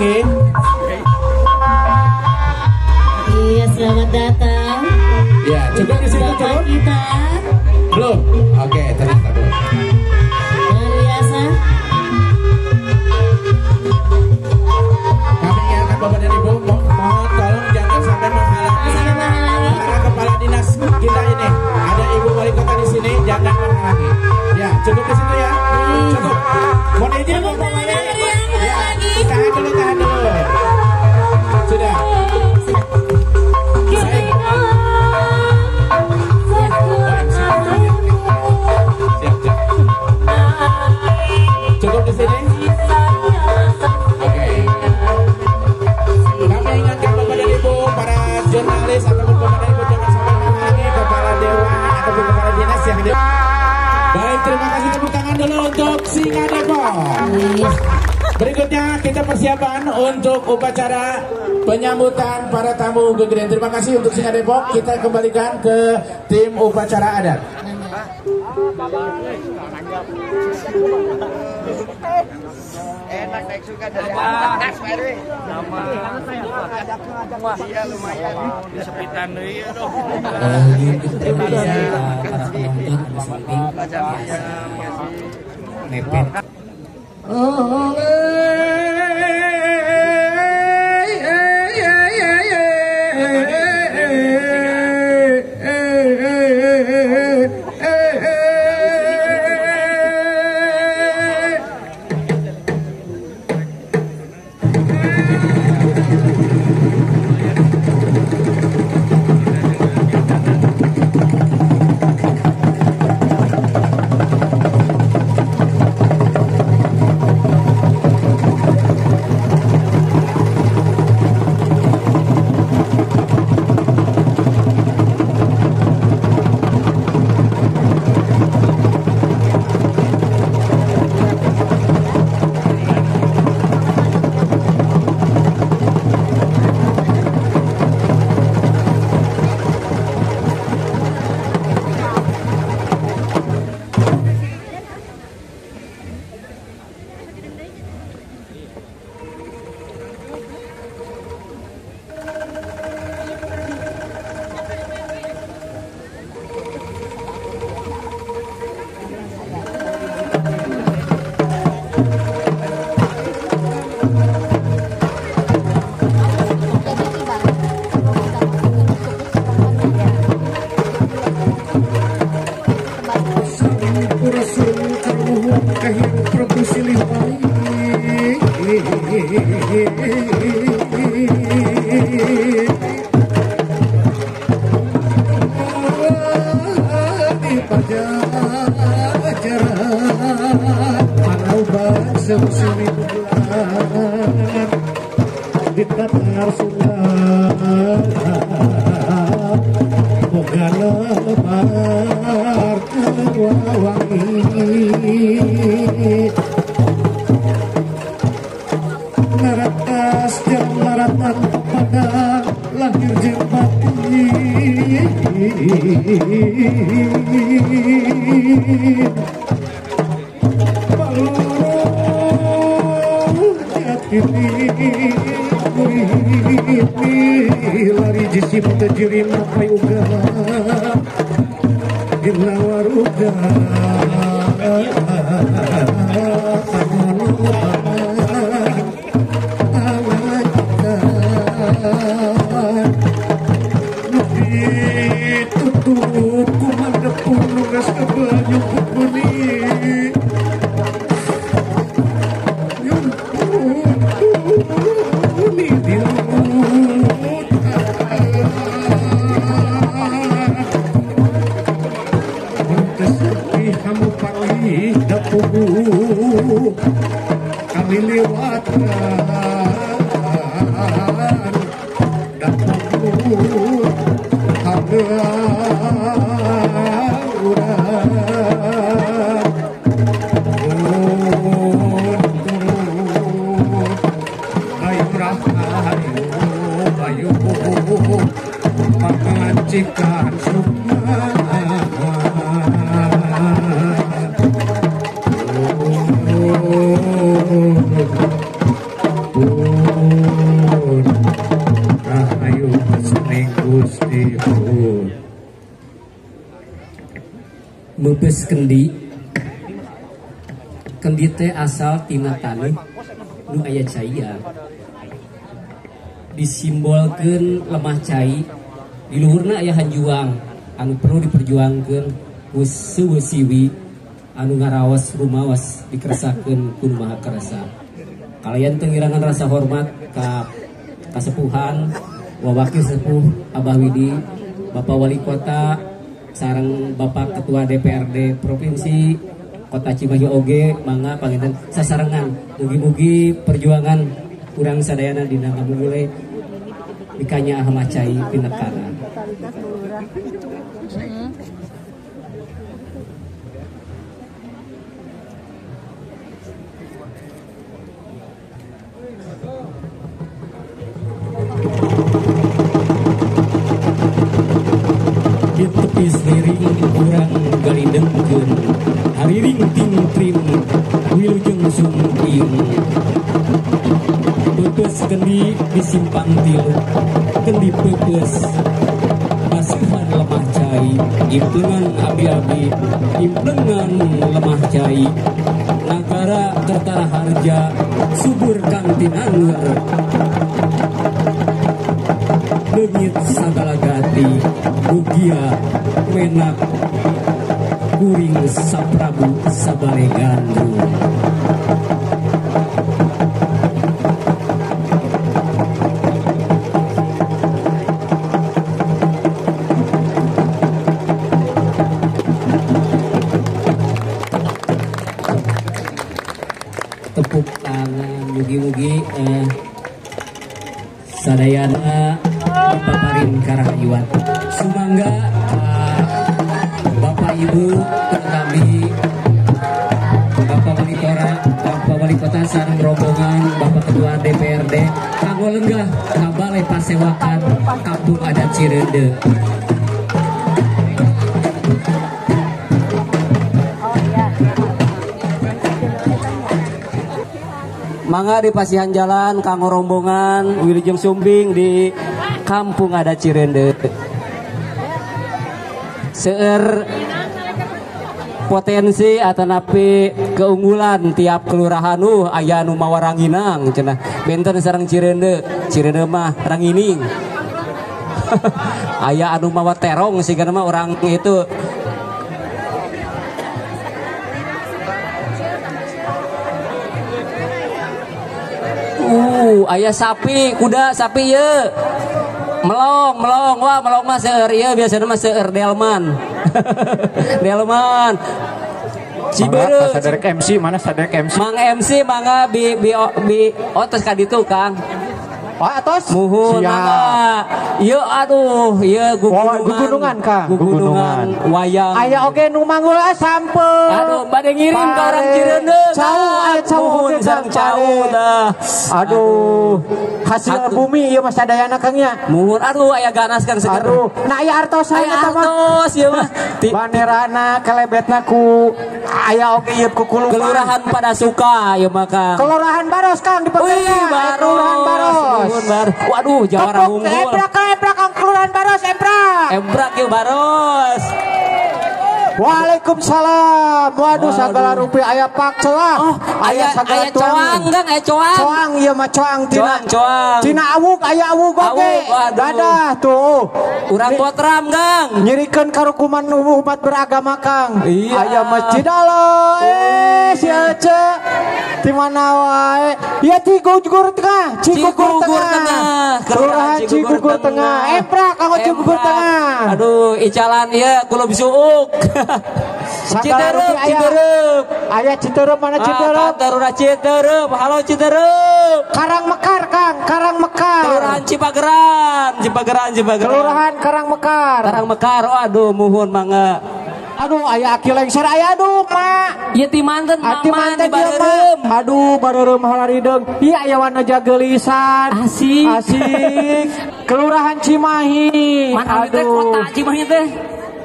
lagi. Iya, selamat datang. Ya, cukup di situ cukup. Kita Belum. Oke, ternyata belum. luar biasa. Kami ingatkan Bapak dan Ibu, mohon tolong jangan sampai menghalangi para kepala dinas kita ini. Ada Ibu Wali Kota di sini, jangan menghalangi. Ya, cukup di situ ya. Cukup. Mohon izin Tepuk tangan ya. yang lagi. Tahan dulu. Sudah. Cukup di sini. Oke. Kami ingatkan Bapak dan Ibu, para jurnalis ataupun Bapak dan Ibu jangan sampai menghalangi kepala dewan ataupun kepala dinas yang ada. Baik, terima kasih, tepuk tangan dulu untuk Singa Depok. Berikutnya kita persiapan untuk upacara penyambutan para tamu gegeden. Terima kasih untuk Singa Depok. Kita kembalikan ke tim upacara adat. Enak naik suka dari atas Mary. Iya lumayan. Disepitan deui ya dong. Nepet. Naratas jam naratan pada lahir jeung batin baluru jati lari jisim terjiri mapai uga gelawaruga tutup kumanda pun nugas kebanyu kukuni yumpuni dilut mentesepi hamu pagi dapuhu kami lewatkan dapuhu mengancikan sukma mebes kendi teh asal tina taneuh nu aya cai disimbolkeun lemah cai di luhurna aya hanjuang anu perlu diperjuangkeun ku siwi anu ngaraos rumaos dikeresakeun ku maha kerasa. Kalian tengirangan rasa hormat ka kasepuhan wawakil sepuh Abah Widi, Bapak Wali Kota sareng Bapak Ketua DPRD Provinsi Kota Cimahi oge mangga panginten sasarengan mugi-mugi perjuangan urang sadayana dina ngabulule dikanya Ahmad Cai pinekana. Di tepi sering kurang galidengkeun hariring ting trim wilujeng sungking pepes kendi disimpang tilu kendi pepes masuhan lemah cai implengan abi-abi implengan lemah cai nagara kertara harja subur kang tinangger leungit sagala gati mugia menak kuring saprabu sabare gandrung. Tepuk tangan mugi-mugi sadayana paparin karahayuan sumangga Bapak Ibu kami Bapak Wali Kota sareng rombongan Bapak Ketua DPRD kanggo lenggah ka Balai Pasewakan Kampung Adat Cireundeuk. Mangga di pasihan jalan kanggo rombongan wilujeng sumbing di Kampung Adat Cireundeuk. Seueur potensi atau napi keunggulan tiap kelurahan aya nu mawa ranginang cenah benten sareng Cireundeuk mah rangining. Aya anu mawa terong sigana mah orang itu aya sapi, kuda, sapi ye. Melong, wah melong mah seueur ieu biasana mah seueur delman. Delman. Cibereu. Saderek MC mana saderek MC? Mang MC mangga bi otos ka ditu Kang. Oh atos. Muhun mangga. Ieu aduh, ieu gugunungan Kang. Gugunungan wayang. Aya oge nu manggul sampeun. Aduh, bade ngirim ka orang Cireundeuk. Cau sareng cau dah. Aduh, hasil bumi ieu mah sadayana Kang nya. Muhun atuh aya ganas Kang seger. Aduh, nah aya artos aya artos ieu mah. Banerana kelebetna ku aya oge ieu ku Kelurahan pada suka ieu mah Kang. Kelurahan Baros Kang di Pekanbaru. Kelurahan Baros. Waduh, jawara unggul. Ebrak Kang Kelurahan Baros, Ebrak yuk Baros. Waalaikumsalam. Waduh sagala rupiah aya pak celah. Oh, aya coang Kang, aya coang. Coang ieu mah coang tina. Coang. Tina awuk aya awuk oge. Dadah tuh. Urang potram Kang. Nyirikeun karukuman umat beragama Kang. Iya. Aya masjid Allah. Sia ce. Di mana wae? Ya Cigugur Tengah. Cigugur Tengah. Kelurahan Cigugur Tengah. Ebrak kanggo Cigugur Tengah. Aduh, icalan ieu kulo bisuuk. Citereup. Aya Citereup mana Citereup? Taruna Citereup. Halo Citereup. Karangmekar Kang, Karangmekar. Kelurahan Cipageran. Kelurahan Karangmekar. Waduh, muhun mangga. Aduh, aya aki lengser aya aduh, Mak. Ieu ti manten Ati manten di Bareureup. Aduh, Bareureup halarideng. Ieu aya warna jagelisan. Asik. Kelurahan Cimahi. Mana teh kota Cimahi teh?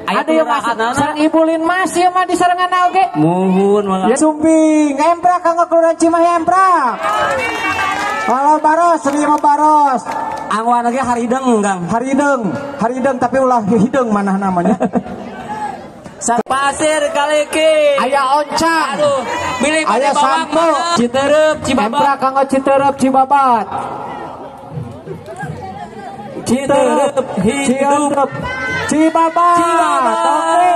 Ada yang sareng Ibu Lin Mas ieu mah di sarengan oge. Muhun mangga. Ya sumping, emprak kanggo Kelurahan Cimahi emprak. Halo Baros, ieu mah Baros. Angwan ge harideng Kang. Harideng tapi ulah hideung manah namanya. Pasir Kaliki. Aya Oncang. Aduh, milih aya Sampo. Citerep Cibabat. Empra kanggo Citerep Cibabat. Citerep hidup Cibabat. Oke.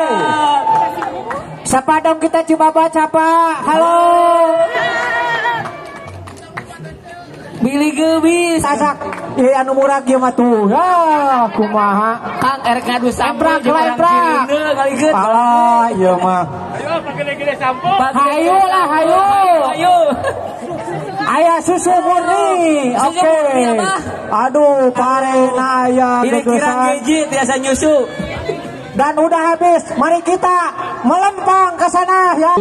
Siapa dong kita Cibabat siapa? Halo. Billy Gebis asak anu murah kieu mah tuh. Ya, kumaha? Kang RK Sampo jeung orang kireuna galikeun. Alah, ieu mah. Ayo pagede-gede Sampo. Hayu lah, hayu. Hayu. Aya susu murni. Oke. Aduh, parena aya gegesan. Gigi biasa nyusu. Dan udah habis. Mari kita melempang ke sana ya.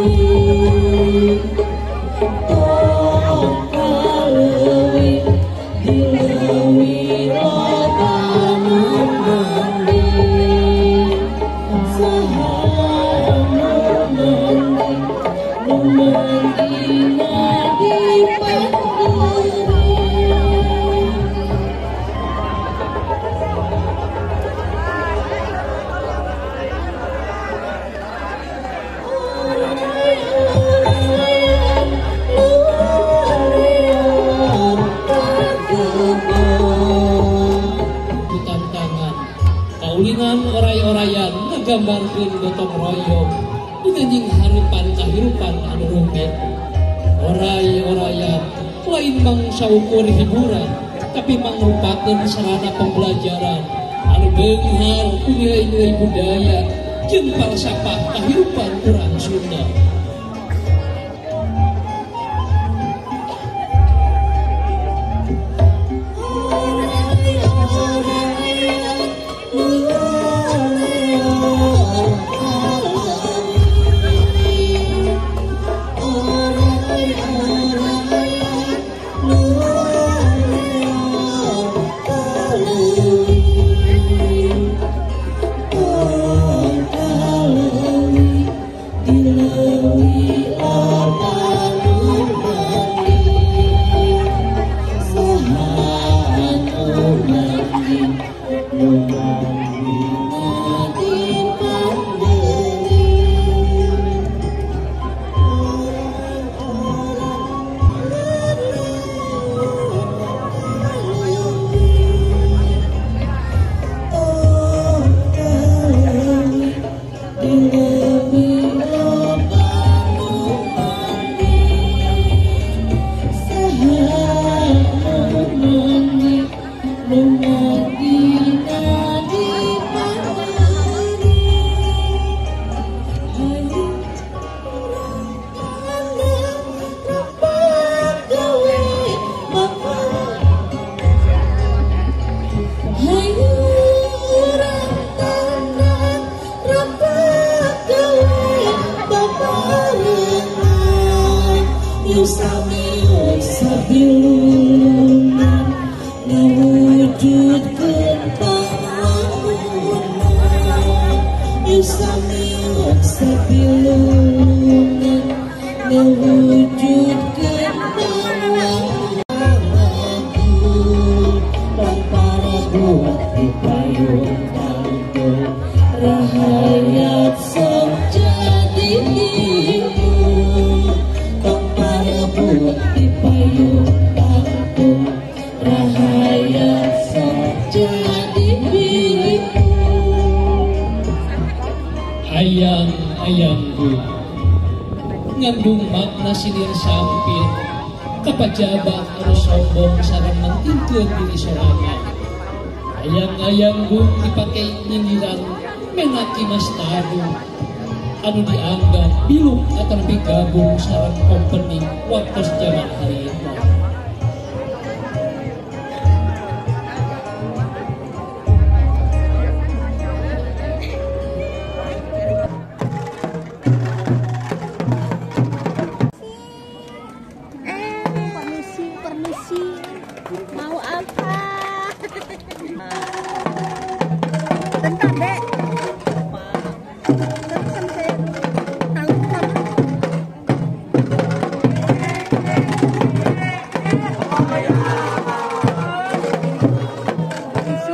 Oray-orayan ngegambarkeun gotong royong ditanjing harapan kahirupan anu rumit. Oray-orayan lain mangsa ukur hiburan tapi mangrupakeun sarana pembelajaran anu beunghar ku nilai-nilai budaya jeung falsafah kahirupan urang Sunda. Ayang-ayangku ngandung makna sinir sampir kapajabat anu sombong sareng mangtingkeun diri sorangan. Ayang-ayangku dipakai nyindiran menaki mas tadu anu dianggap biluk atau digabung sareng company waktu zaman hari itu. Mau apa? Bentar, Dek. Terus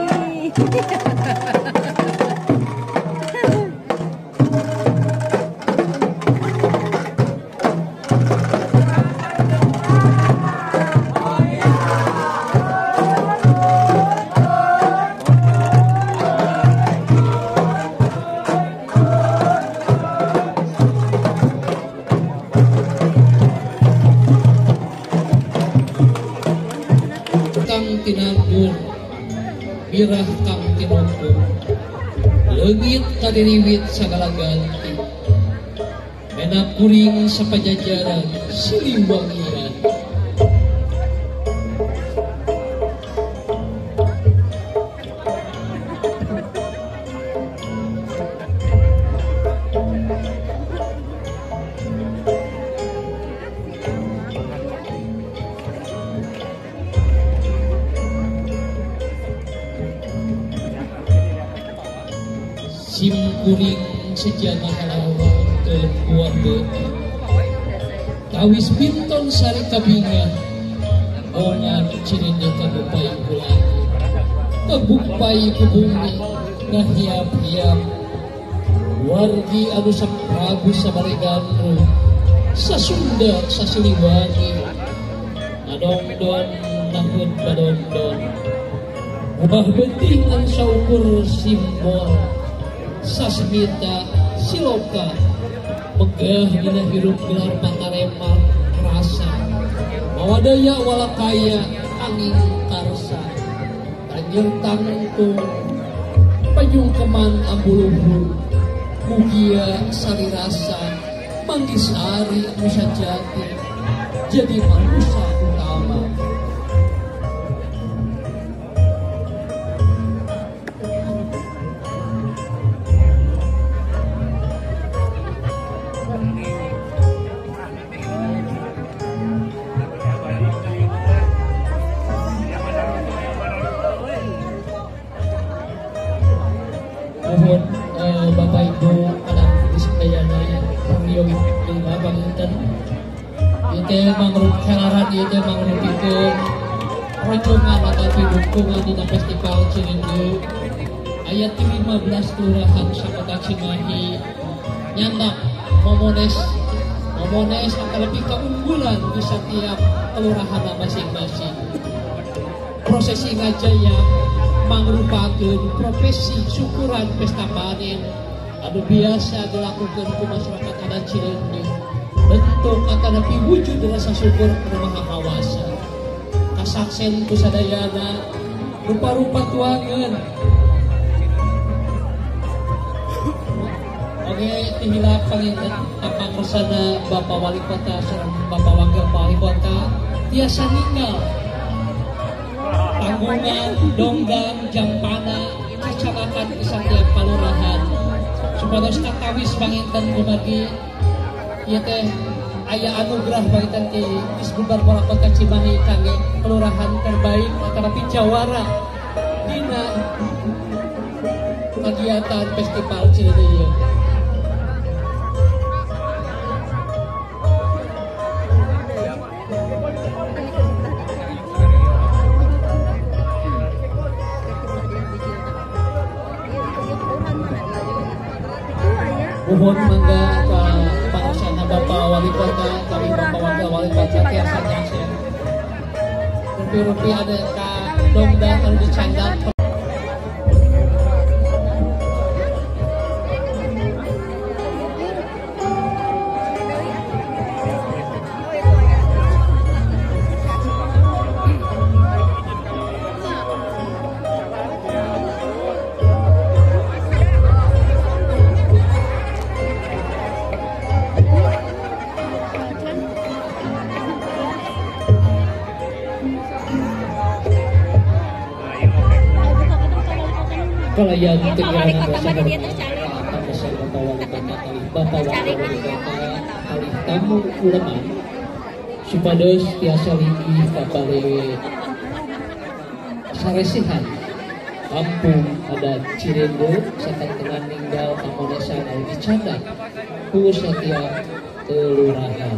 kang tinardur, birah kang tinunggu, leungit kadiriwit sagala ganti, menak kuring sapajajaran siliwangian. Sim kuring sejanah lawan ke keluarga kawis pinton sari kabinga ongan cirinnya kabupai pulang kebupai ke bumi ngahiap-hiap wargi anu saprabu sabaregandru sasunda sasiliwangi adongdon nahun badondon ubah beting anu saukur simbol sasmita siloka megah dina hirup gelar pangarema rasa mawadaya walakaya angin karsa banjir tangtung panyungkeman ambuluhur mugia sari rasa manggisari nusa jati jadi manusia utama. Mohon Bapak Ibu anak di sekalian Rio Lima Bangunten itu mangrup helaran itu mangrup itu rocongan atau dukungan di festival Cirindu ayat 15 kelurahan Sapaka Cimahi nyandak momones akan lebih keunggulan di setiap kelurahan masing-masing. Prosesi ngajaya mangrupakeun profesi syukuran pesta panen anu biasa dilakukan ku masyarakat adat Cileunyi bentuk akan lebih wujud rasa syukur kepada Maha Kawasa kasaksen ku sadayana rupa-rupa tuangeun oge tihilap panginten apa persana Bapak Wali Kota sareng Bapak Wakil Wali Kota tiasa ninggal tanggungan, donggang, jampana, kecamatan di setiap kelurahan. Supados kakawis panginten kumagi, ieu teh aya anugerah panginten ti Disbubar Wali Kota Cimahi kangge kelurahan terbaik antara Jawara dina kegiatan festival Cileunyi. Mohon mangga ke pangsana Bapak Wali Kota, kami Bapak Wakil Wali Kota tiasa nyangsen. Rupi-rupi ada ka dongdang kalau dicandang. Kalau yang tinggalan bersama Bapak Wali Kota Bapak Wakil Wali Kota kali tamu uleman supados tiasa linggih kapale saresihan kampung adat Cirindu serta dengan ninggal kamonesan anu dicandak ku setiap kelurahan.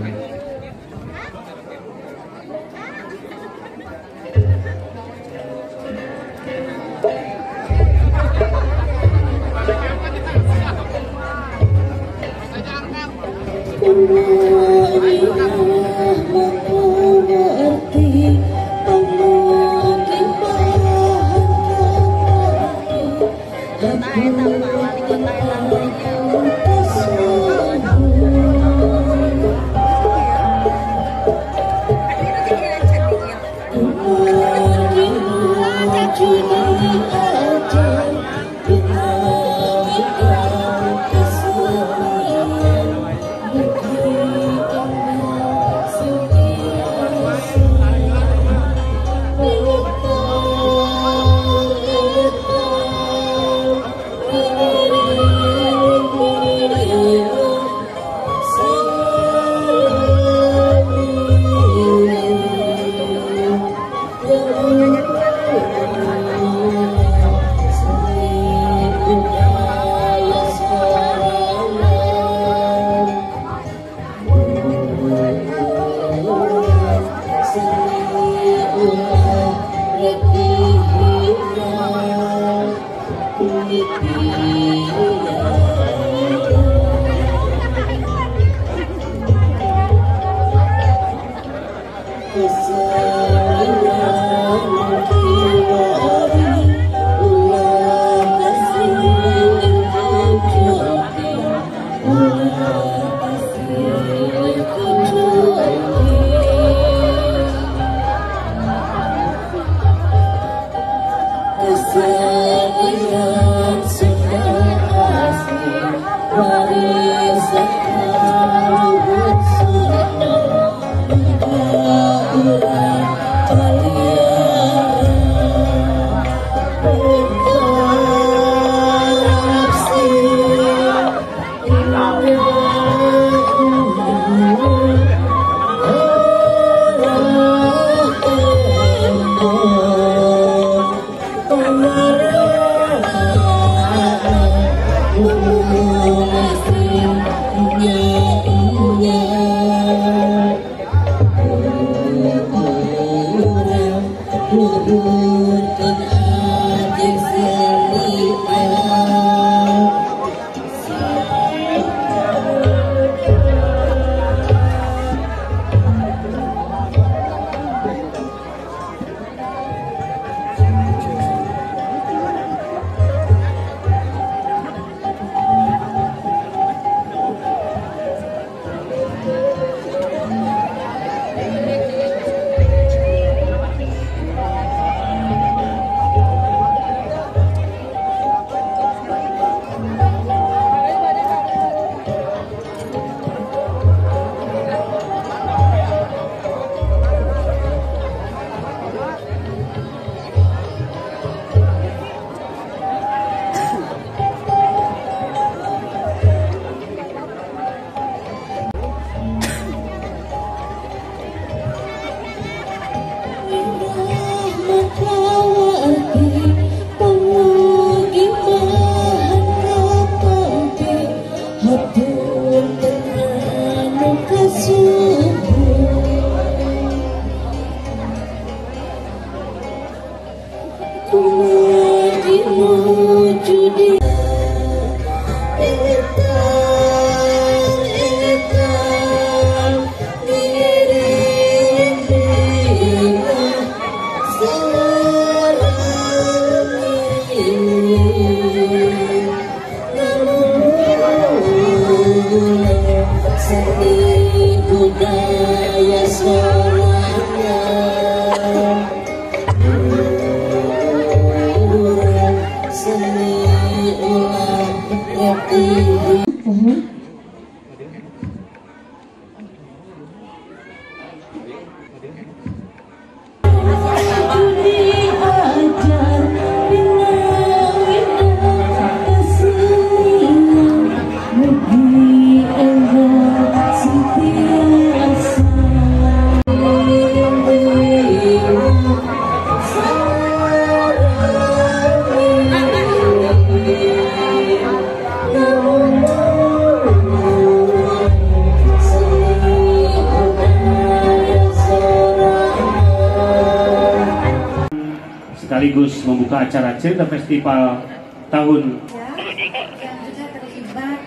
sekaligus membuka acara Cerita Festival tahun yang juga terlibat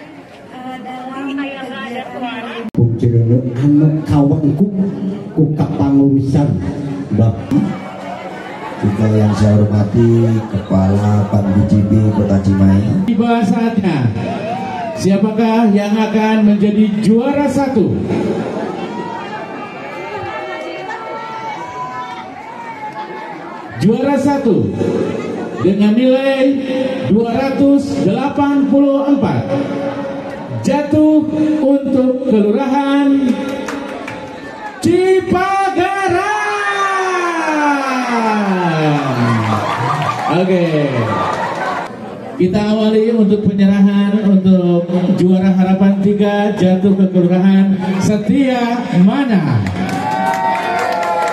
dalam kegiatan Pungcerana anak kawanku ku kapangurusan Bapak juga yang saya hormati Kepala PAN-BJB Kota Cimahi. Tiba saatnya, siapakah yang akan menjadi juara satu? Juara satu dengan nilai 284 jatuh untuk Kelurahan Cipagaran. Oke. Kita awali untuk penyerahan untuk juara harapan 3 jatuh ke Kelurahan Setia Mana.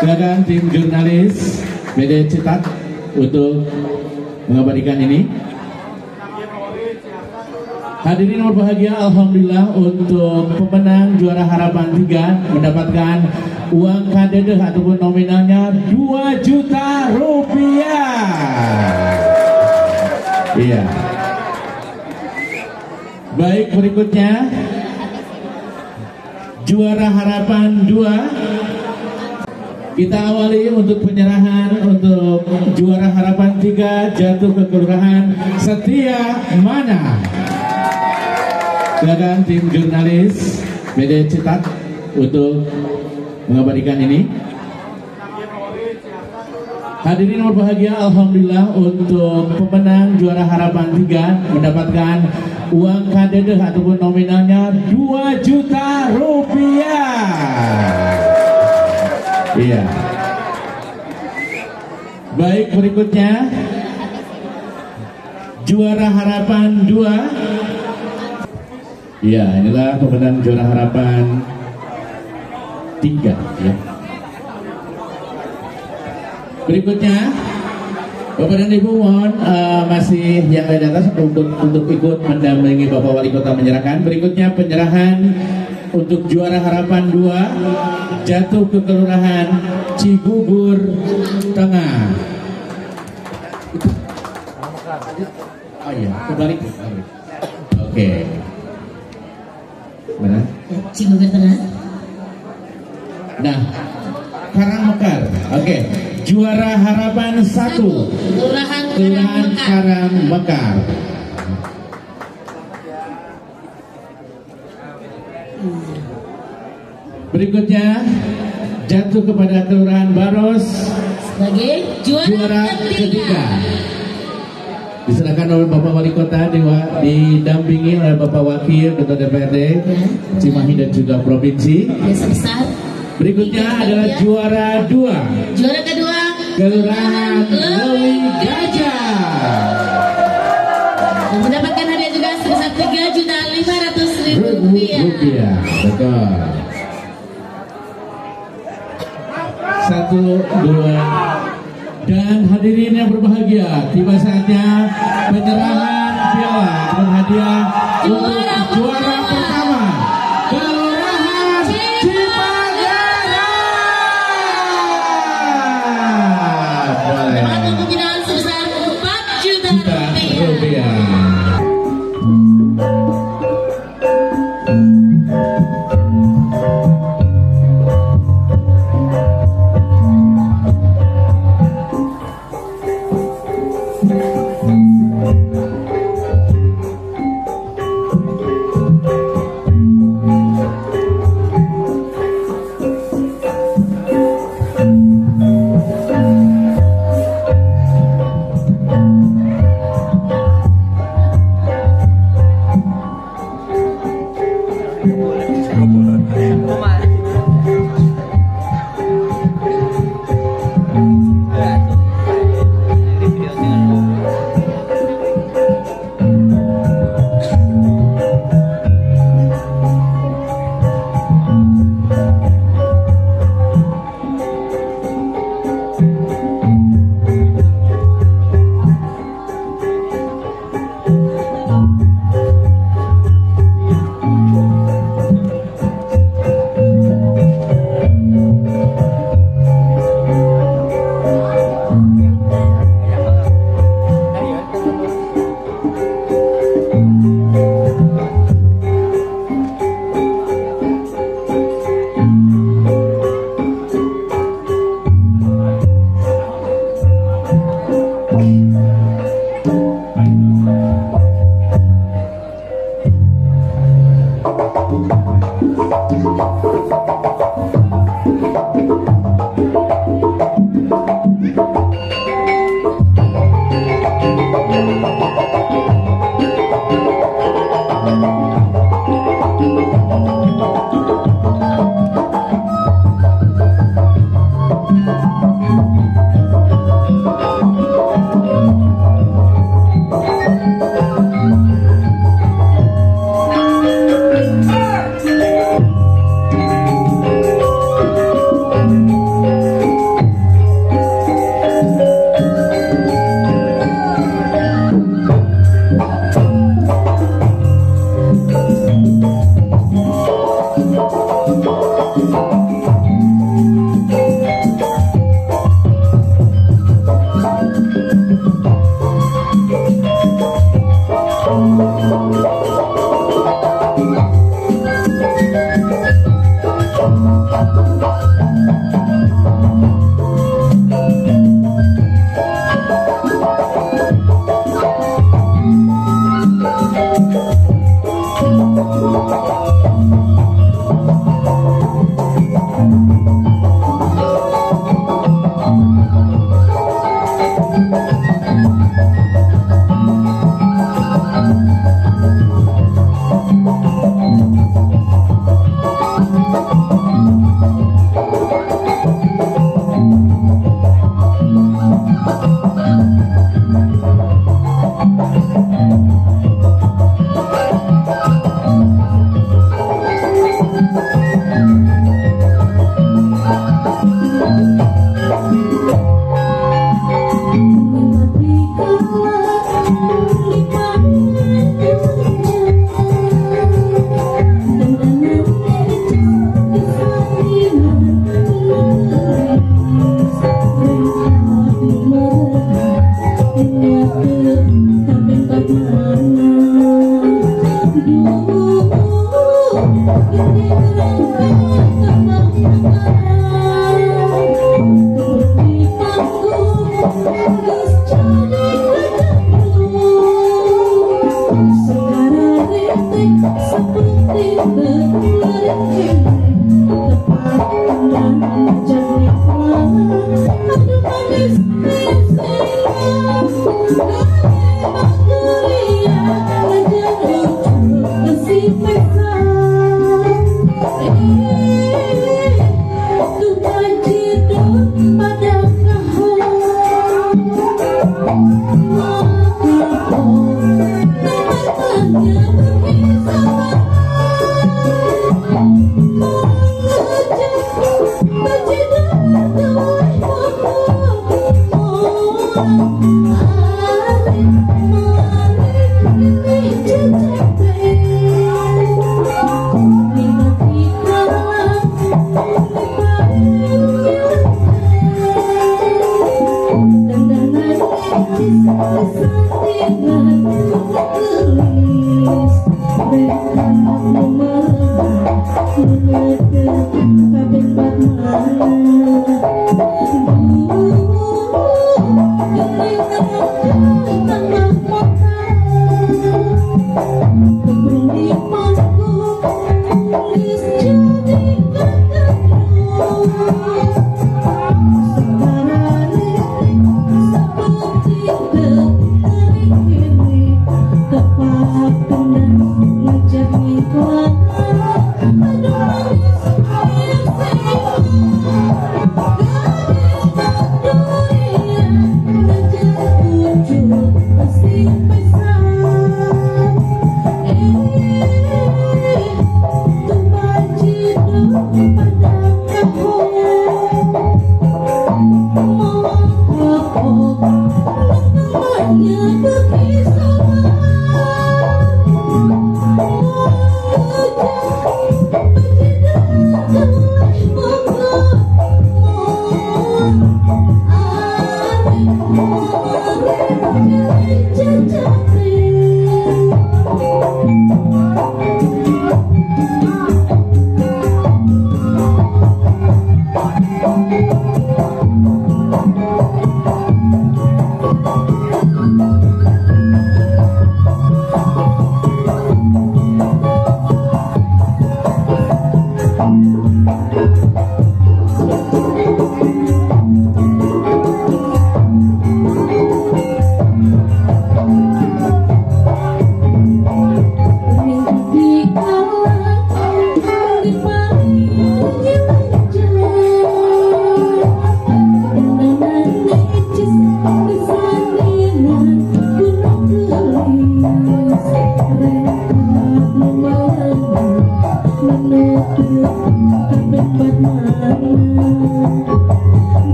Silakan tim jurnalis. BD Citak untuk mengabadikan ini. Hadirin yang berbahagia, alhamdulillah untuk pemenang juara harapan 3 mendapatkan uang KDD ataupun nominalnya 2 juta rupiah. Iya. Baik, berikutnya juara harapan 2. Kita awali untuk penyerahan untuk juara harapan 3 jatuh ke kelurahan Setia Mana. Silakan tim jurnalis BD Citak untuk mengabadikan ini. Hadirin yang berbahagia, alhamdulillah untuk pemenang juara harapan 3 mendapatkan uang KDD ataupun nominalnya 2 juta rupiah. Iya. Baik, berikutnya juara harapan 2. Ya, inilah pemenang juara harapan 3 ya. Berikutnya Bapak dan Ibu mohon masih yang ada di atas untuk ikut mendampingi Bapak Wali Kota menyerahkan. Berikutnya penyerahan untuk juara harapan 2 jatuh ke kelurahan Cigugur Tengah. Oh iya, kembali. Oke. Mana? Cigugur Tengah. Nah, Karangmekar. Oke. Juara harapan 1 Kelurahan Karangmekar. Berikutnya jatuh kepada Kelurahan Baros sebagai juara ketiga. Diserahkan oleh Bapak Wali Kota didampingi oleh Bapak Wakil Ketua DPRD Cimahi dan juga Provinsi. Desa besar. Berikutnya adalah juara 2. Juara kedua Kelurahan Lewi Gajah. Mendapatkan hadiah juga sebesar 3.500.000 rupiah. Betul. 1, 2. Dan hadirin yang berbahagia, tiba saatnya penyerahan piala dan hadiah untuk juara pertama Kelurahan Cipagara. Boleh. Nominal sebesar 4 juta rupiah.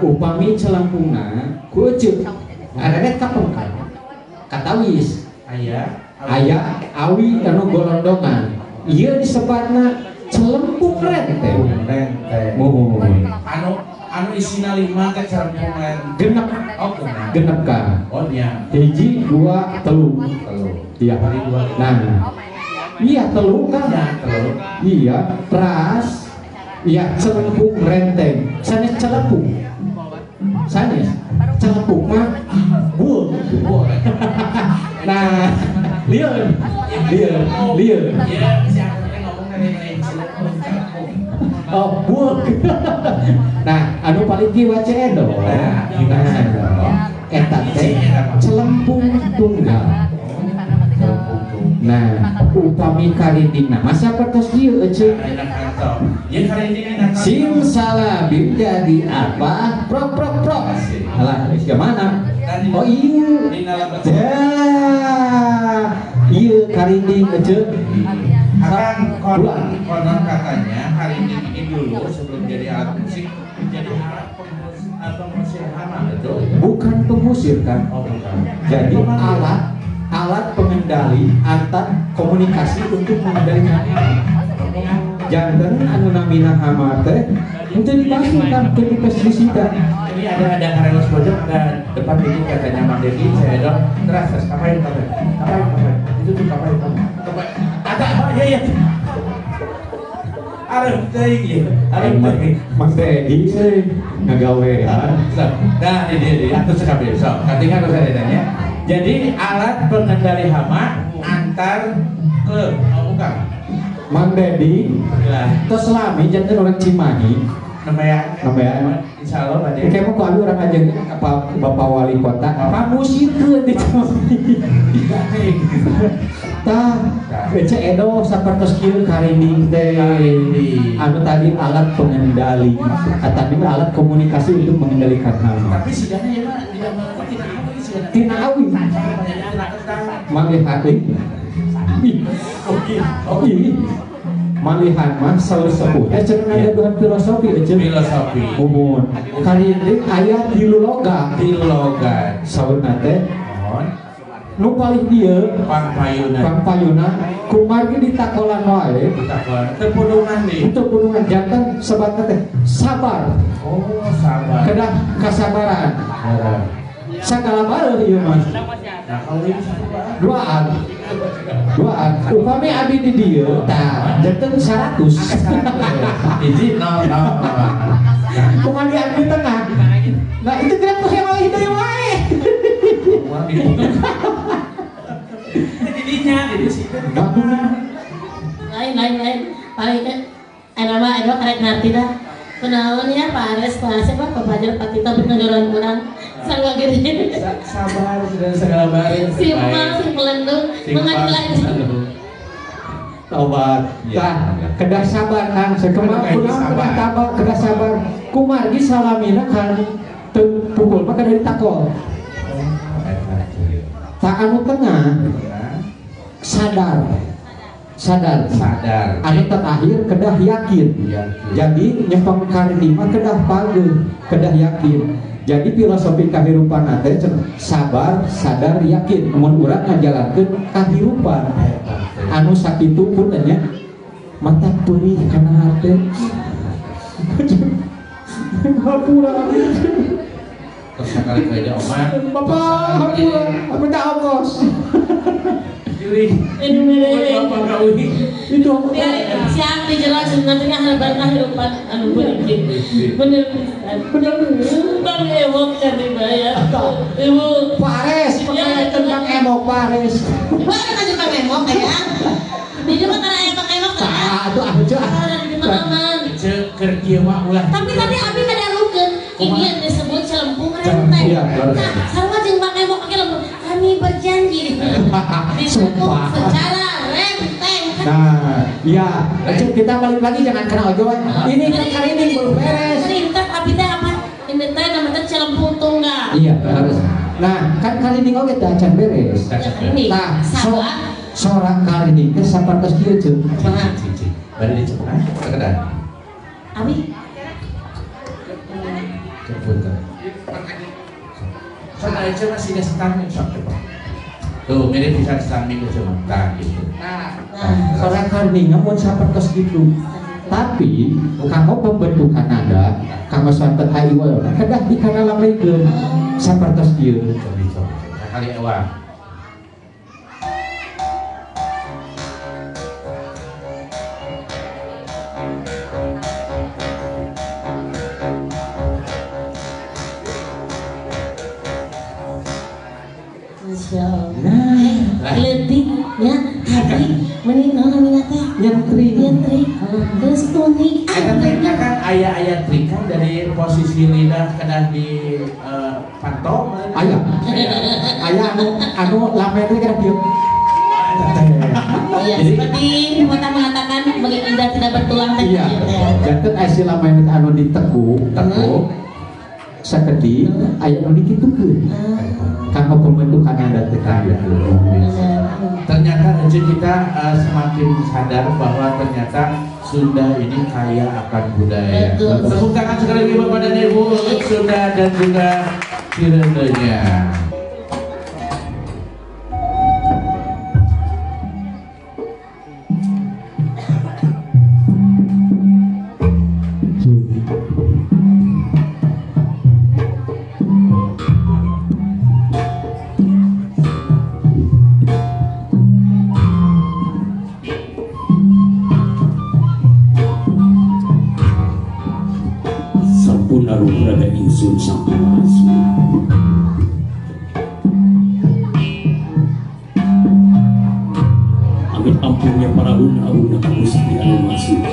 Upami celempungna kucuk arenet kapengkan katawis aya awi anu golondongan ieu disebutna celempung renteng mohon anu isina 5 teh celempung genep genep ka hiji 2 3 iya nah iya telu kan iya teras iya celempung renteng sanes celempung sanes celempung mah bul nah lieur oh bul nah anu paling kiwa cedo eta teh celempung tunggal Nah, upami karindingna masa pertos dieu ece. Simsalabim jadi apa? Prok. Alah, gimana? Oh iya. Iya karinding ece. Akan konon katanya karinding ini dulu sebelum jadi alat musik menjadi alat pengusir hama, betul? Bukan pengusir kan? Oh, bukan. Jadi alat pengendali antar komunikasi untuk mengendalikan jantan anu namina hama teh untuk dimasukkan ke pestisida. Ini ada karyawan pojok dan depan ini katanya Mang Dedi, saya dong terus kapain itu tuh kapain ada apa ya arep teuing ya arep teuing Mas Dedi ngagawean. Nah ini atuh sakabeh sok katingan saya tanya. Jadi alat pengendali hama antar ke bukan Mang Dedi tos lami jantan orang Cimahi namanya insyaallah Pak Dedi kayak mau kami orang aja apa Bapak Wali Kota pamusirkeun di Cimahi tah ece edo sapertos kieu karinding teh anu tadi alat pengendali ataupun alat komunikasi untuk mengendalikan hama tapi sidana ya Pak tidak tina awi malihat malihat mah saur sepuh cenah aya dua filosofi umum karinding aya di logat saurna teh nu paling dia pangpayuna kumargi ditakolan wae teu pudungan jantan sebatna teh sabar kedah kasabaran sagala bareuh ieu mah duaan upami abdi di dieu tah janten 100 hiji 0 kumargi abdi tengah nah itu tidak pusing oleh hidayah wae lain paling nama edo karek ngerti dah kenalan ya Pak Ares kelasnya Pak Papajar Patita pendengaran kurang sangga gede sabar dan segala baik simpel melendung mengaji taubat tah kedah sabar kan sekemar kedah sabar kumargi salamina kan pukul maka dari takol tak anu tengah sadar anu terakhir kedah yakin jadi nyepeng karinding mah kedah pageuh kedah yakin jadi filosofi kahirupan teh sabar sadar yakin mun urang ngajalankeun kahirupan anu sakitu pun nya mata perih kana hate hapura terus sekali kerja omah bapak hapura minta ongkos itu siang dijelasin nantinya harapan kehidupan anu bener bang ewok cari bayar ibu Pares pakai tentang emok Pares baru aja bang ewok ya di juga karena emok itu aja kerja mah ulah tapi tadi abi kada rukeun ini yang disebut celempung renteng nah sarua jeung bang ewok pakai lembut kami berjanji disebut secara renteng nah iya kita balik lagi jangan kena ojo ini kan karinding belum beres renteng tapi teh apa ini teh namanya celempung tunggal iya harus nah kan karinding oge teh acan beres nah seorang karinding teh sapertos kieu ceuk bari dicepat sekedar abi punten soalnya aja masih ada setangnya sok coba tuh mirip bisa setangnya cuma tak gitu seorang karinding mun sapertos gitu tapi kamu pembentukan nada kamu santet haiwal kedah dikanalamekeun sapertos kieu kali awal letiknya tapi meninggal namanya teh nyentri terus unik kan ayah trikan dari posisi lidah kena di pantau ayah anu lamen teh kada kieu Iya, seperti Mata mengatakan bagi indah tidak bertulang tadi. Iya. Jangan istilah main anu ditekuk, sakedi aya nu dikitukeun. Kanggo pembentukan adat tetangga. Ternyata kita semakin sadar bahwa ternyata Sunda ini kaya akan budaya. Tepuk tangan sekali lagi Bapak dan Ibu untuk Sunda dan juga Cirendenya. Berada insun sampai masuk amit ampunnya para una Gusti anu masuk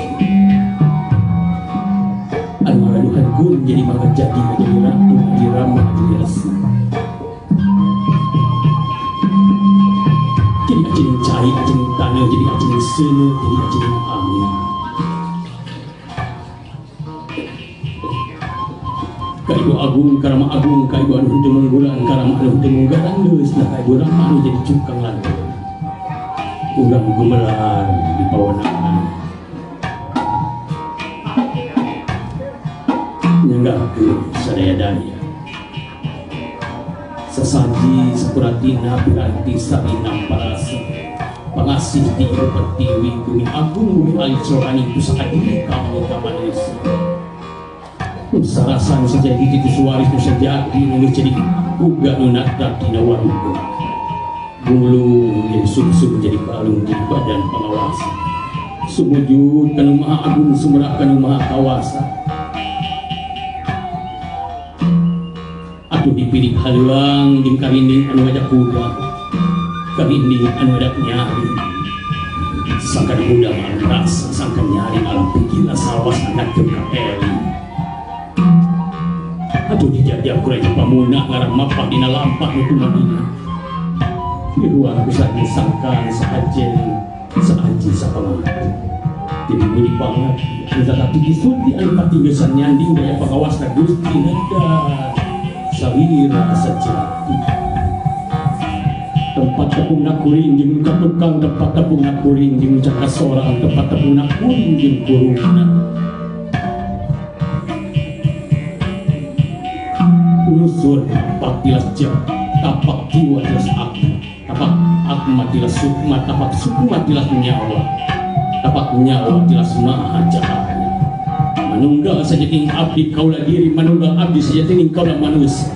anu ngaraduhan kun jadi maka jadi ratu jadi rama jadi rasa jadi ajeng cai ajeng tanah jadi ajeng sene jadi ajeng angin kaibu agung karama agung kaibu anu henteu menggulan karama anu henteu menggaran geus nah kaibu rama anu jadi cukang langgeng urang gumelar di pawanangan nyenggahkeun sadaya daya sesaji sapuratina piranti sarinam parasa pangasih di pertiwi bumi agung bumi alit rohani pusaka diri kami kamanesi sarasan sejati titu suaris nu sejati nu jadi uga nu natap dina waruga bulu jadi sumsum jadi balung di badan pengawas sumujud kanu maha agung sumrak kanu maha kawasa atuh dipilih haluang jeung karinding anu ngajak kuda karinding anu ngajak nyari sangkan kuda mah rasa sangkan nyari alam pikir sawas anak jeung kaeli aduh dijajah kurang pamuna ngarang mapak dina lampah itu madina di ruang bisa disangkan seajen sapangat jadi muli banget tetapi disulti anu katinggesan nyanding daya pangawasna Gusti nada sawira sejati tempat tepungna kuring jeung tukang tempat tepungna kuring jeung caka sorang tempat tepungna kuring jeung kurungna unsur tapak tilas jam tapak jiwa tilas aku tapak akma tilas sukma tapak sukma tilas nyawa tapak nyawa tilas maha cahaya manunggal sajating abdi kaulah diri manunggal abdi sajating kaulah manusia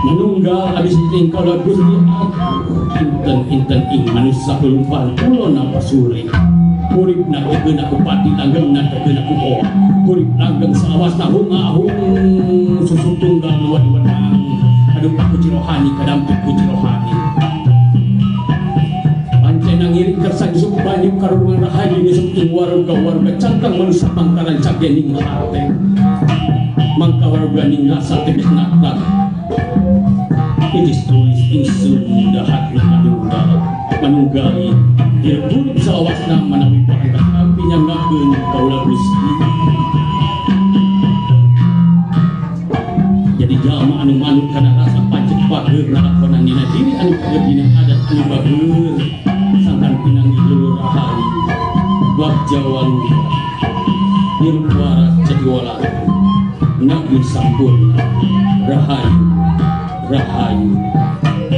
manunggal abdi sajating kaulah Gusti inten ing manusia ulumpan pulau napa suri urip na kegeuna kupati langgengna kegeuna kupoa urip langgeng sawasna hung susu tunggal luar di wenang aduh kuci rohani kadamput kuci rohani pancena ngiring kersa disuk banyu karungan rahayu disuk warga cangkang manusia mangkaran cagening harte mangka warga ning rasa teges nakal itis tulis ingsun dahat adunda manunggali direbut sawasna manawi pangkat api nyanggakeun kaulah Gusti jadi jalma anu manut kana rasa pacet pager nalakonan dina diri anu pager dina adat anu bager sangkan pinanggi leueur rahayu bab jawan nirwara jadiwala nabi sampurna rahayu rahayu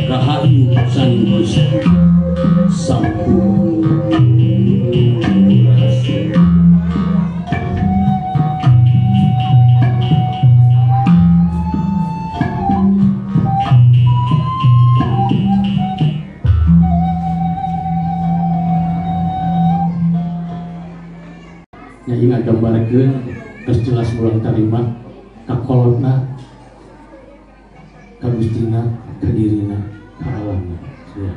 rahayu san Gusti sampurna ingat gambarkeun geus jelas ulang tarima kakolotna ka Gustina ka dirina ka alamna ya.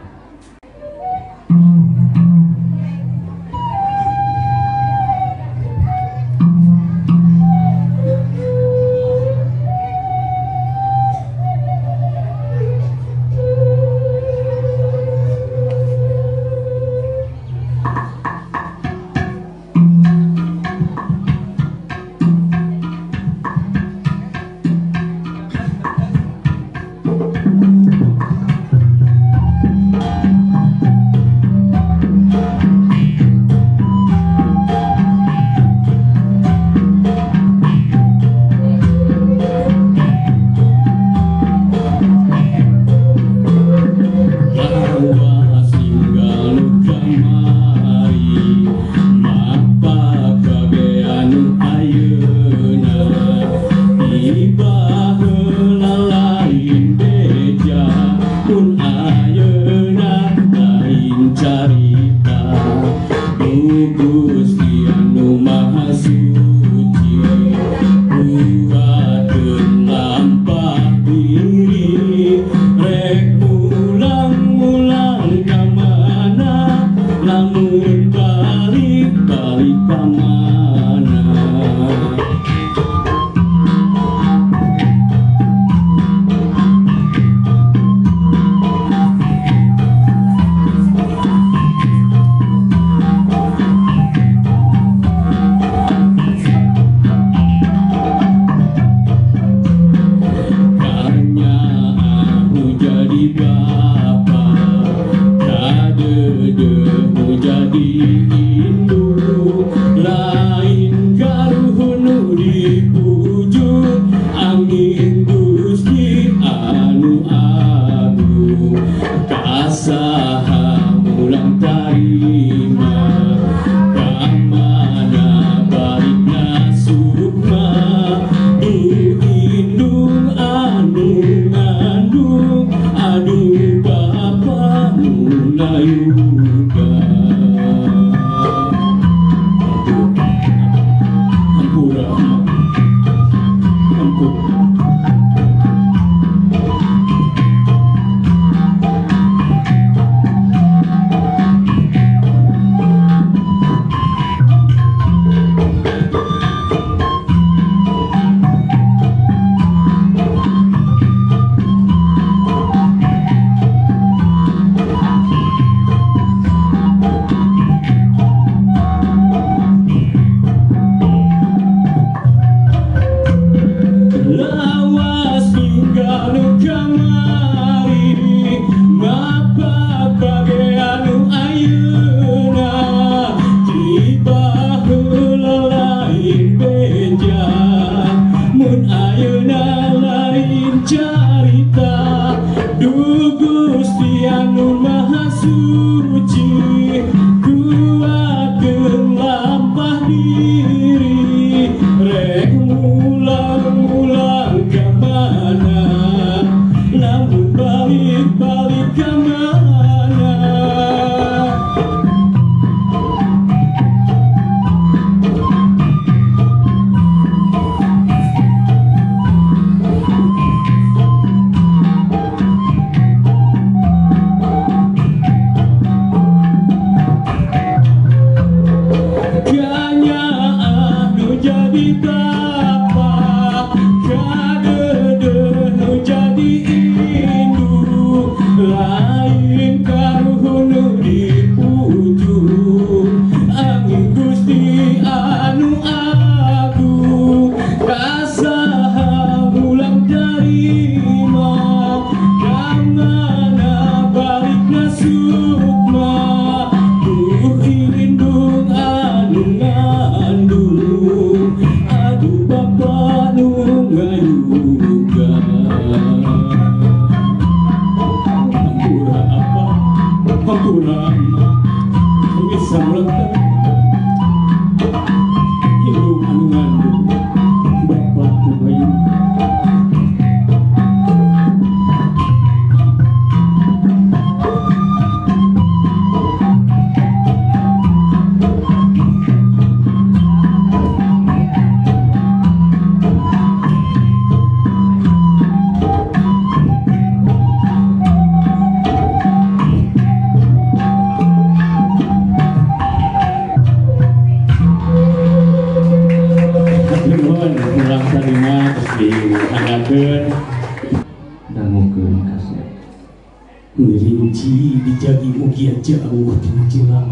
Ngerinci dijagi mugia jauh menjelang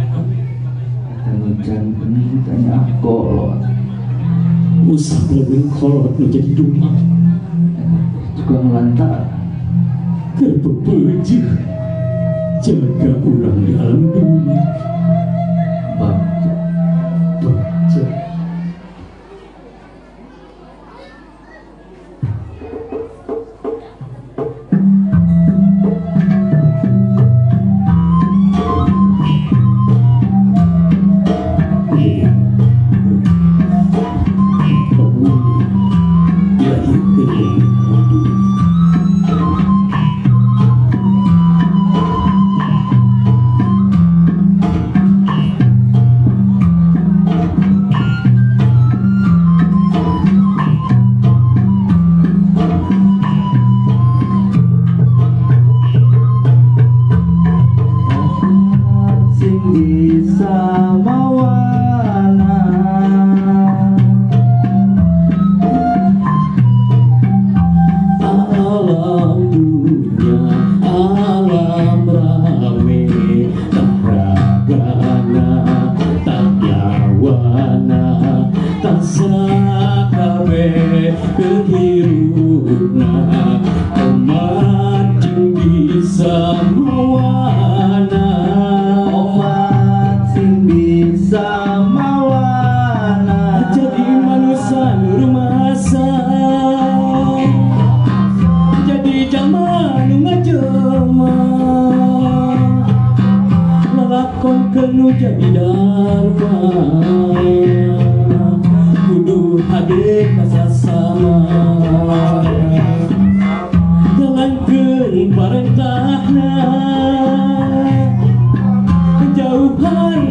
hujan pening tanya kolot usah lebih kolot menjadi dumah tukang lantar kerpepeje jaga orang di alam dunia baca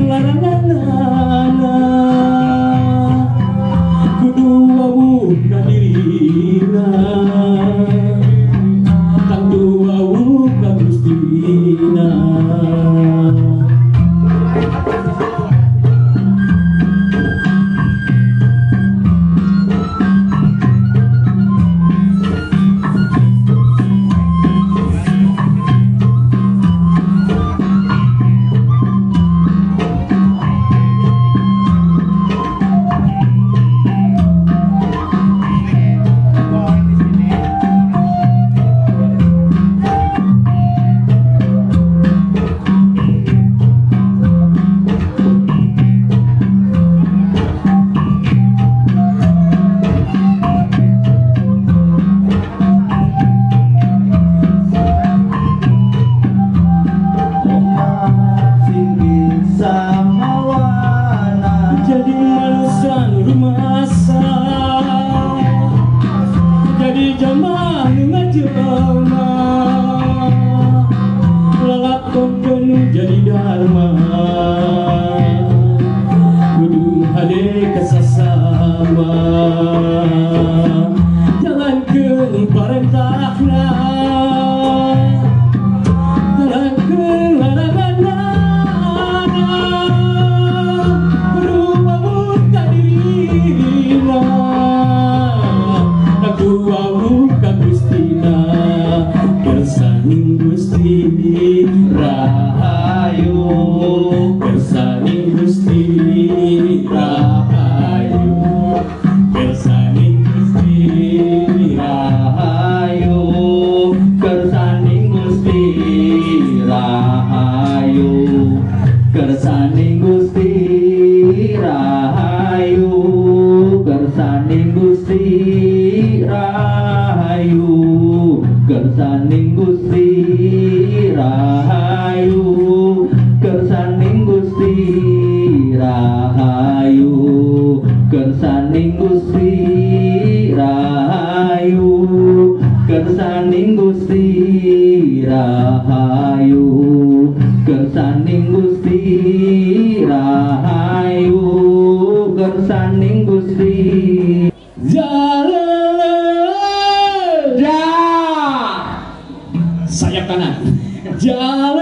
larangan kudu wawu kadirina tak duau ka Gustina. Sayap kanan. Jalan.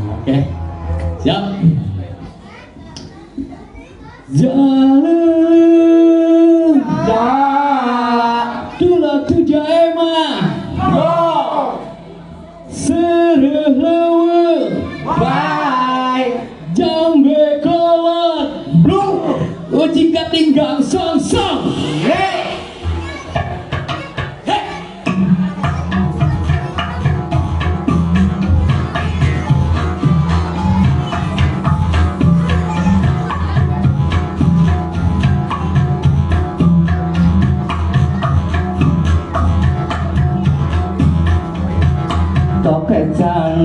Oke. Siap. Jalan. Tula tuja emah. Sereh lewe. Bye. Jambe kolot. Jika tinggal song-song. Hey. Hey.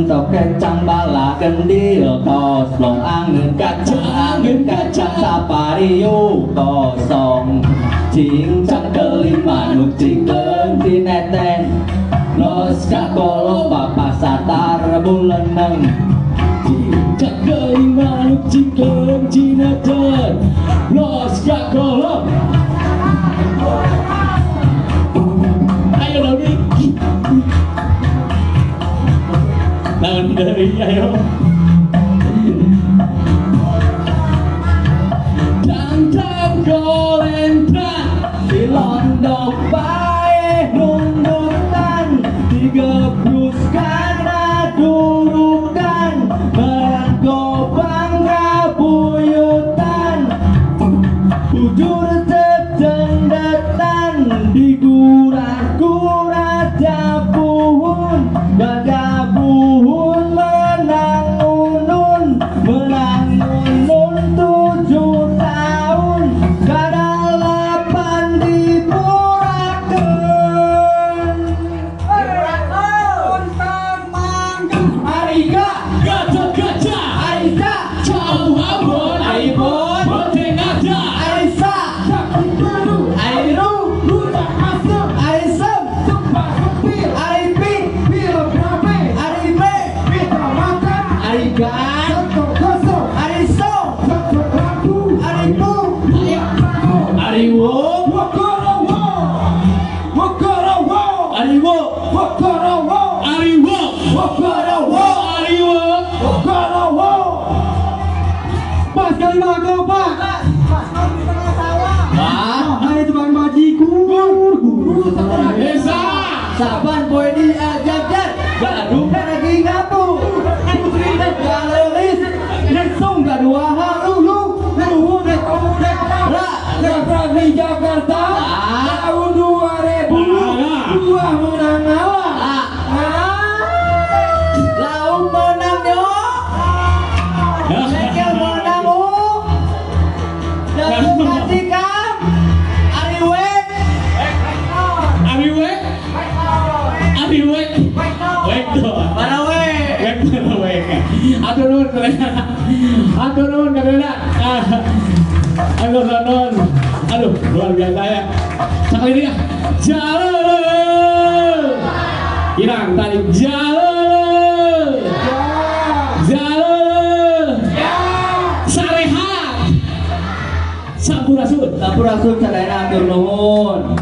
Tok kecang bala kendil tos long angin kacang sapariu kosong cincang keling manuk cikleng tineten los kakolo bapak satar buleneng cincang keling manuk cikleng tineten los kakolo. Ayo Daudi. Tangan dari ayo. Dangdang golentran di londok bae nundutan digebruskan radurukan mergo bangga buyutan bujur tecendetan di gurah-gurah jabuhun gagabuhun menang unun 7 tahun kadalapan diporakan Arigan, Ariso, Aribu, Ariwo, Wakarawo, Ariwo, Wakarawo. Pas kali makan Pak. Hari tukang bajigur, guru desa. Saban poe diajar, gaduh lagi ngapu. Putri dan galelis, langsung gadua halulu. Udah, di Jakarta tahun 2000 dua menang awak. Laut menang yo, Mekel menang u, dan kasihkan Ariwek, mana wek? Atur nun kadena. Aduh, luar biasa ya. Sekali ini ya. Jalan. Irang tadi jalan. Sarehat. Sampurasun sadayana atur nuhun.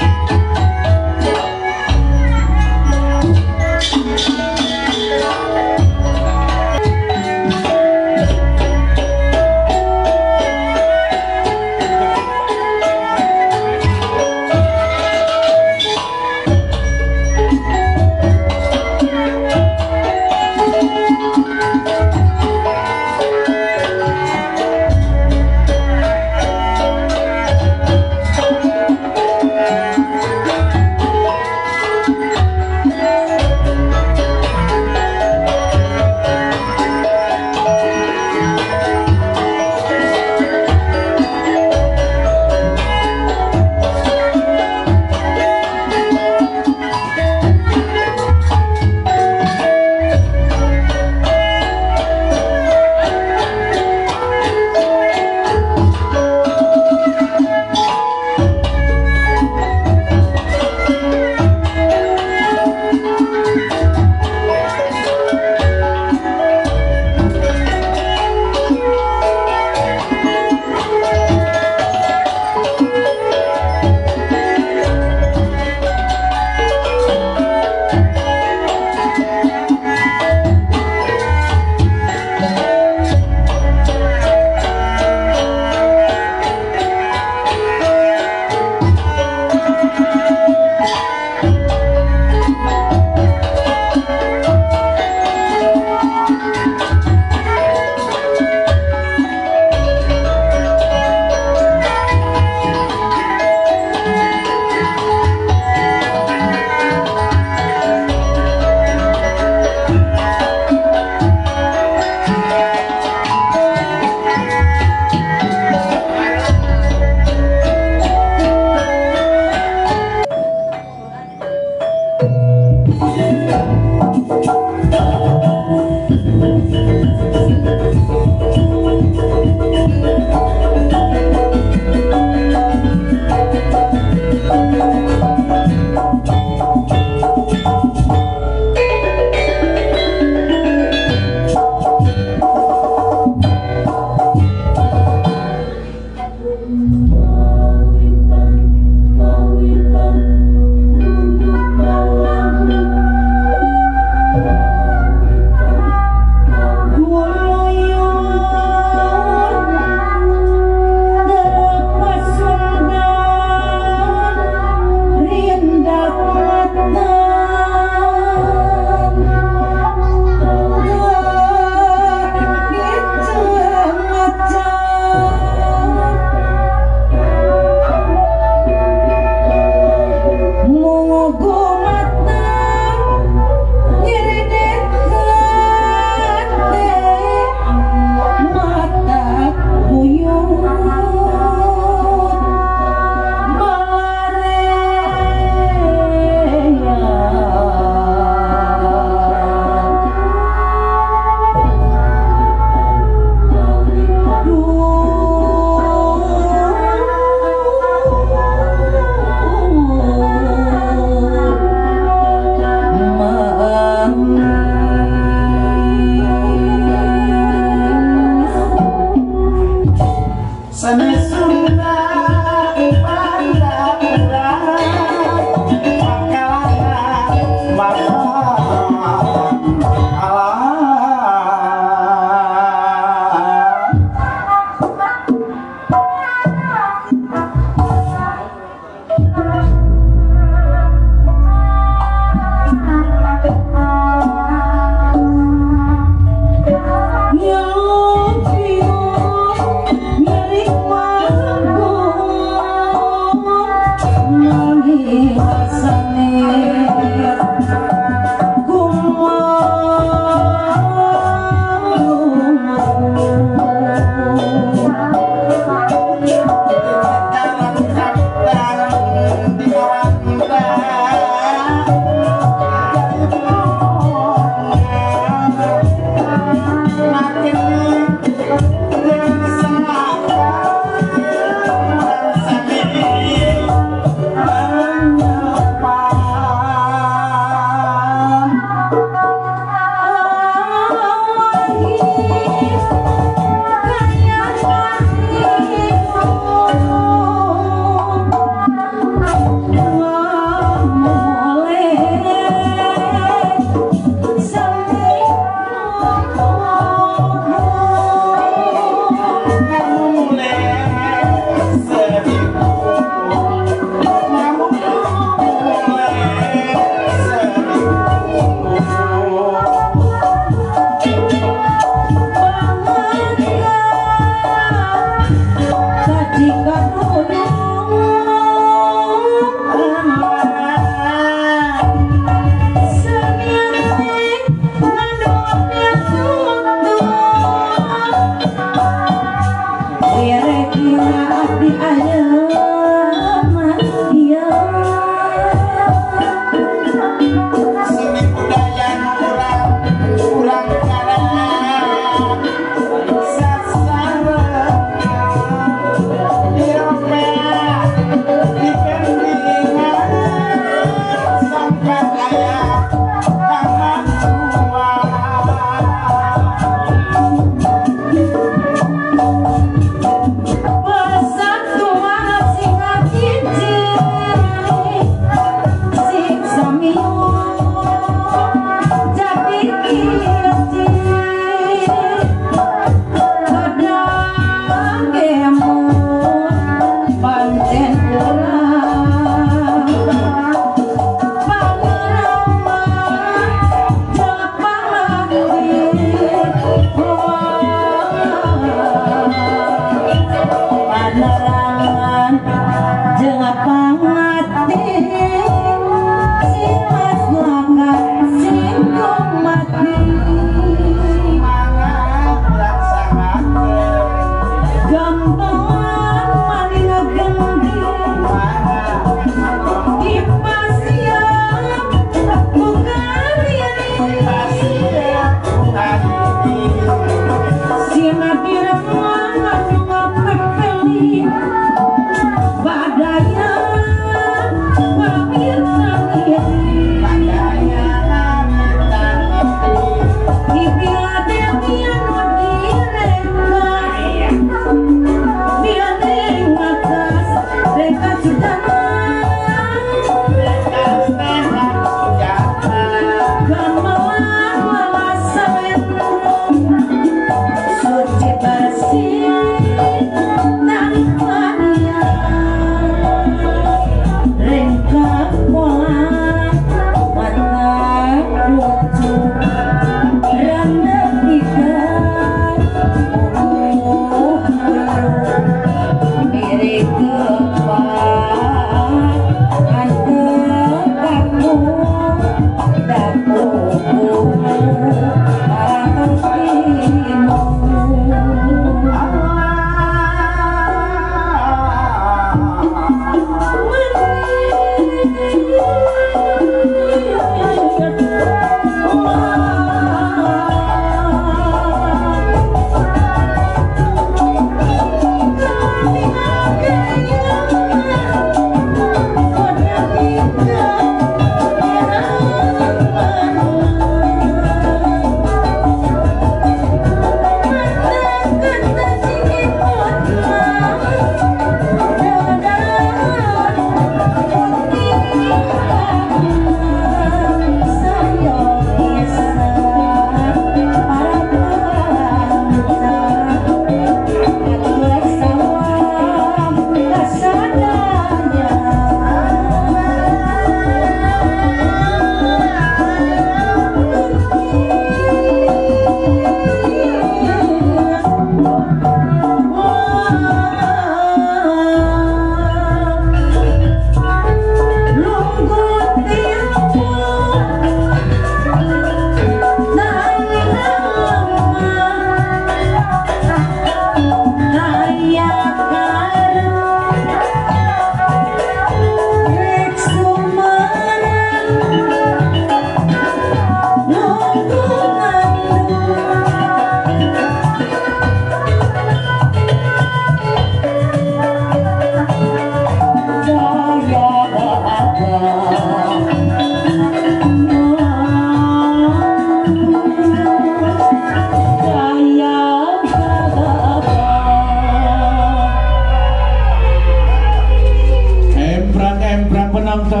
Penonton,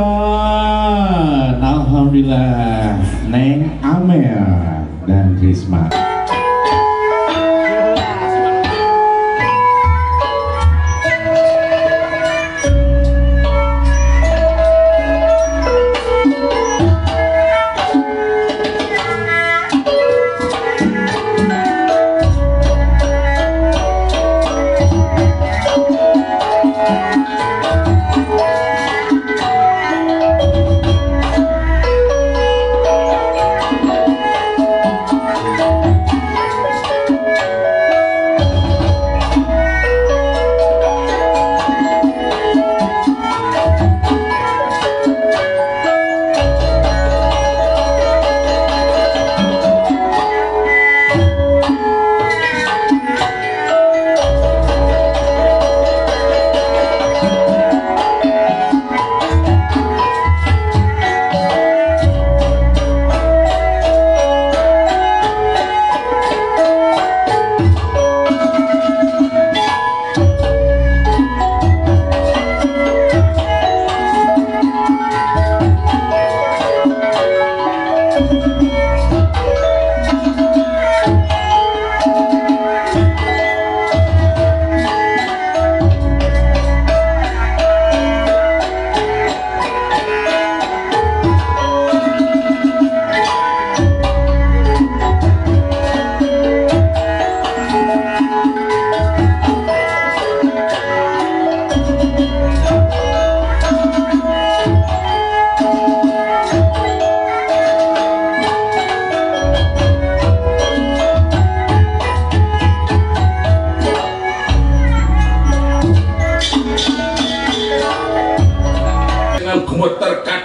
alhamdulillah Neng Amel dan Risma.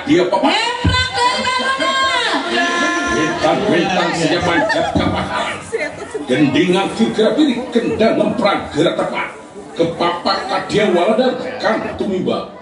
Dia papa. Bintang siap manjat kapahan. Gendingan fikra pilih kendang memperang gerak tepat. Kepapak kadia waladan kang tumimba.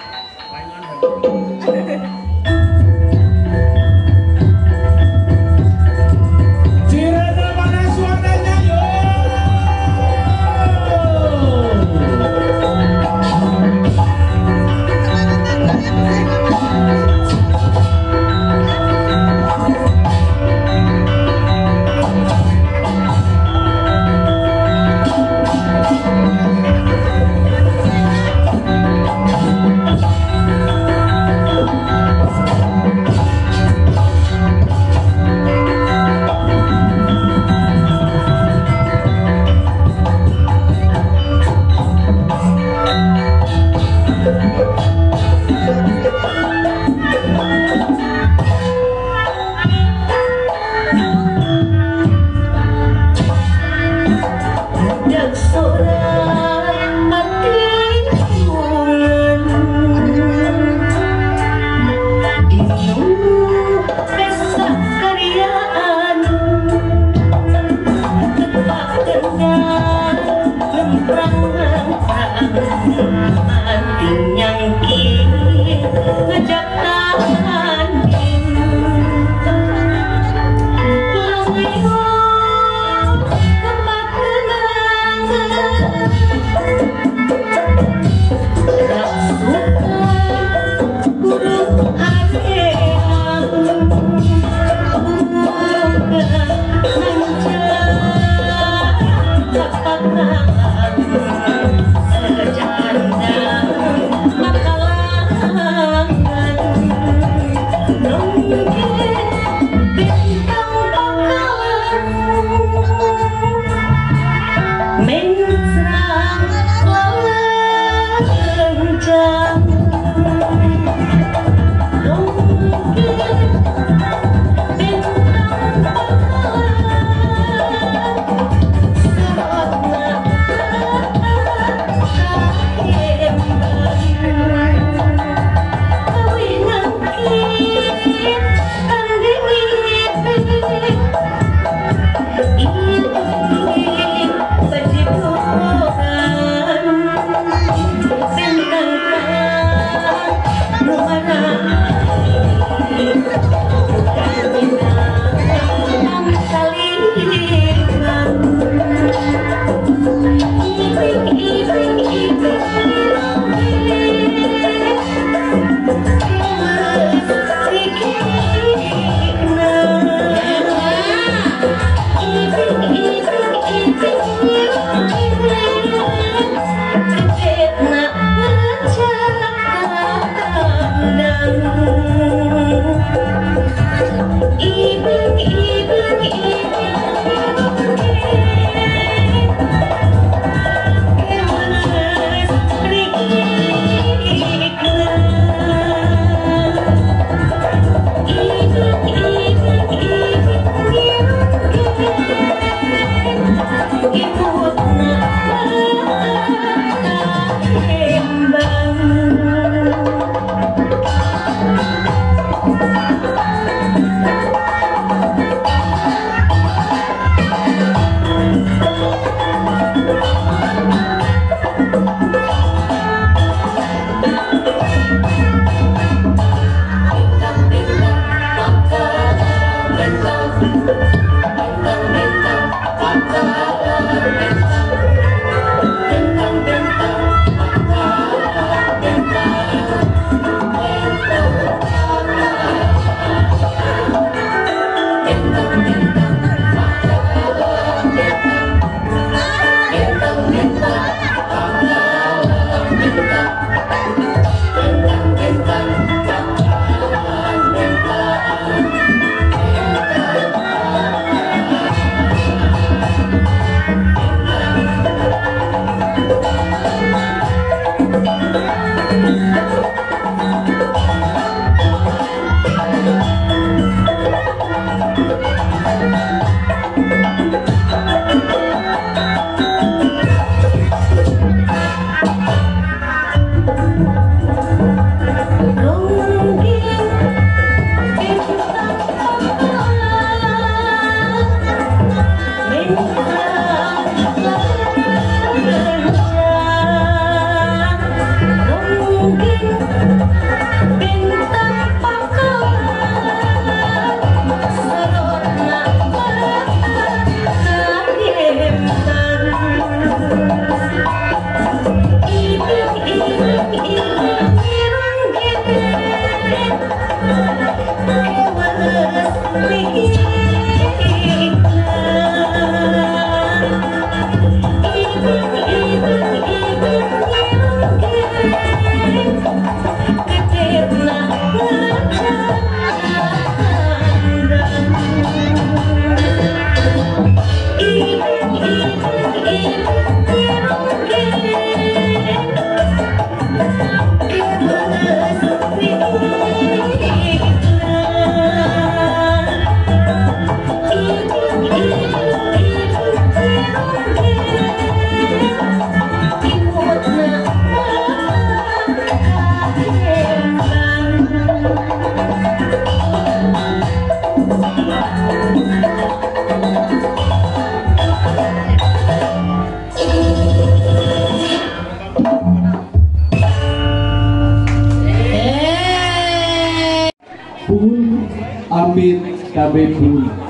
Amit kabeh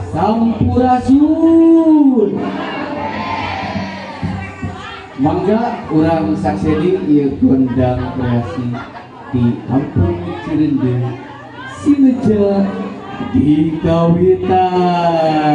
sampurasun. Mangga urang saksedi ieu gondang kreasi di Kampung Cirende Sineja di Kawitan.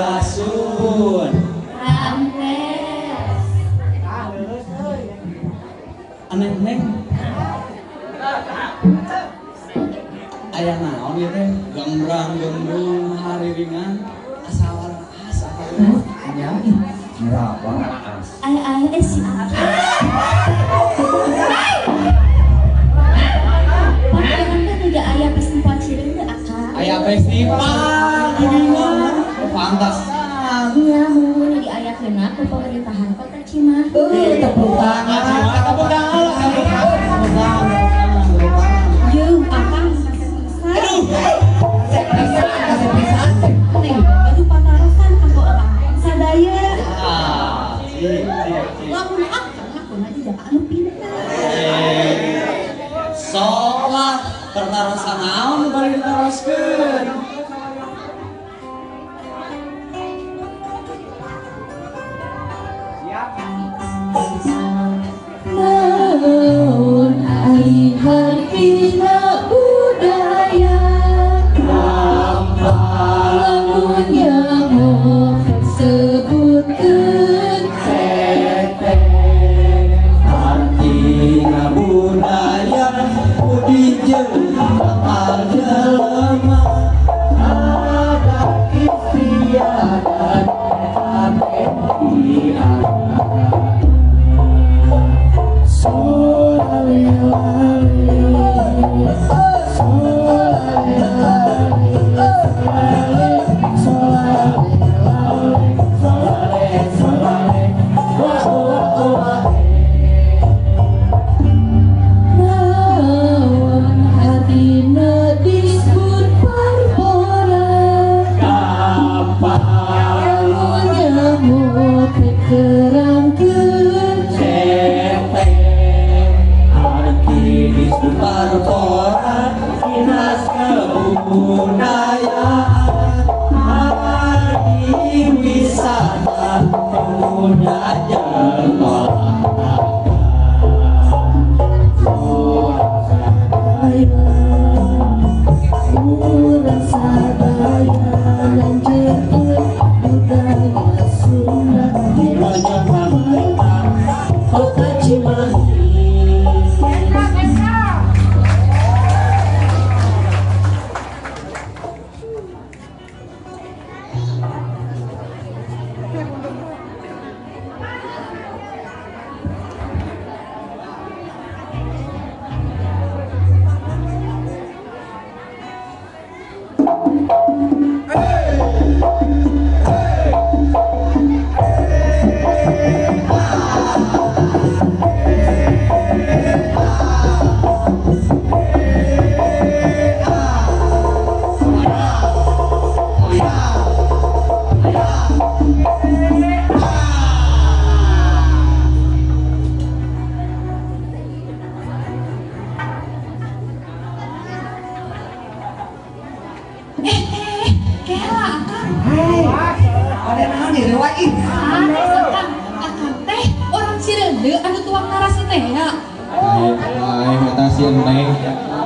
Sampurasun. Ramnes. Aneh-aneh. aya naon ieu teh gembrang-gembrung hariringan asal nya berapa Aya sih. Padahal tidak aya festival Cirende Akang. Aya festival geuningan pantasan. Iya, mun diayakeunna ku pemerintahan Kota Cimahi. Tepuk tangan. Jeung Akang aduh. Baju patarosan kanggo Akang sadaya. Lamun Akang lakuna di Jakarta anu pintar. Sok lah pertarosan naon bari ditaroskeun. Naon ari hartina budaya lamun nyaho sebutkeun artina budaya budi jeung akal jelema ada istiadat sampai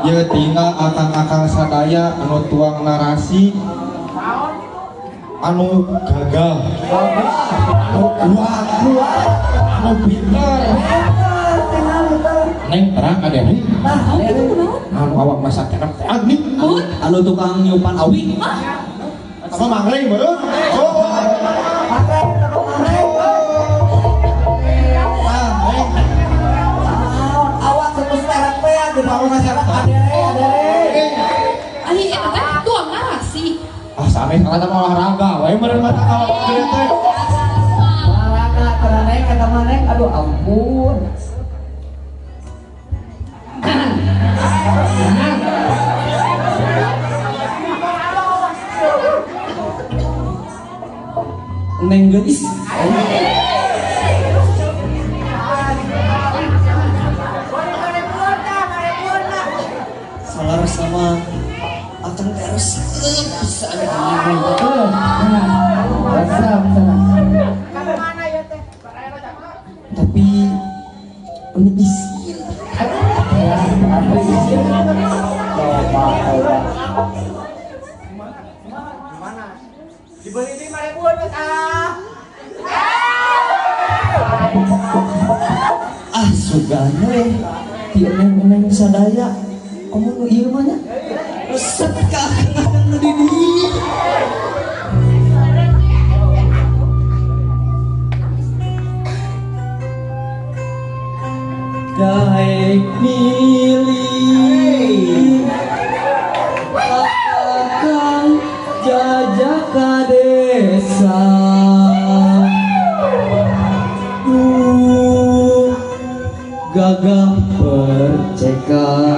ya tinggal akang-akang sadaya anu tuang narasi anu gagal anu kuat anu pintar neng terang ada nih anu awak masak kenap agni anu tukang nyupan awi apa mangreng baru di bawah masyarakat Ari eta teh tuang narasi. Sampai kata olahraga, wae meureun mata awak kieu teh. Olahraga teraneh kata maneh, aduh ampun. Neng geus. Salah sama akan terus bisa tapi ini izin dibeli di mana pun sugana tiap neng sadaya kamu nu ieu mah nya resep kakan di dunia. Daek milih akan jajaka desa gagah percekan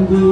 santri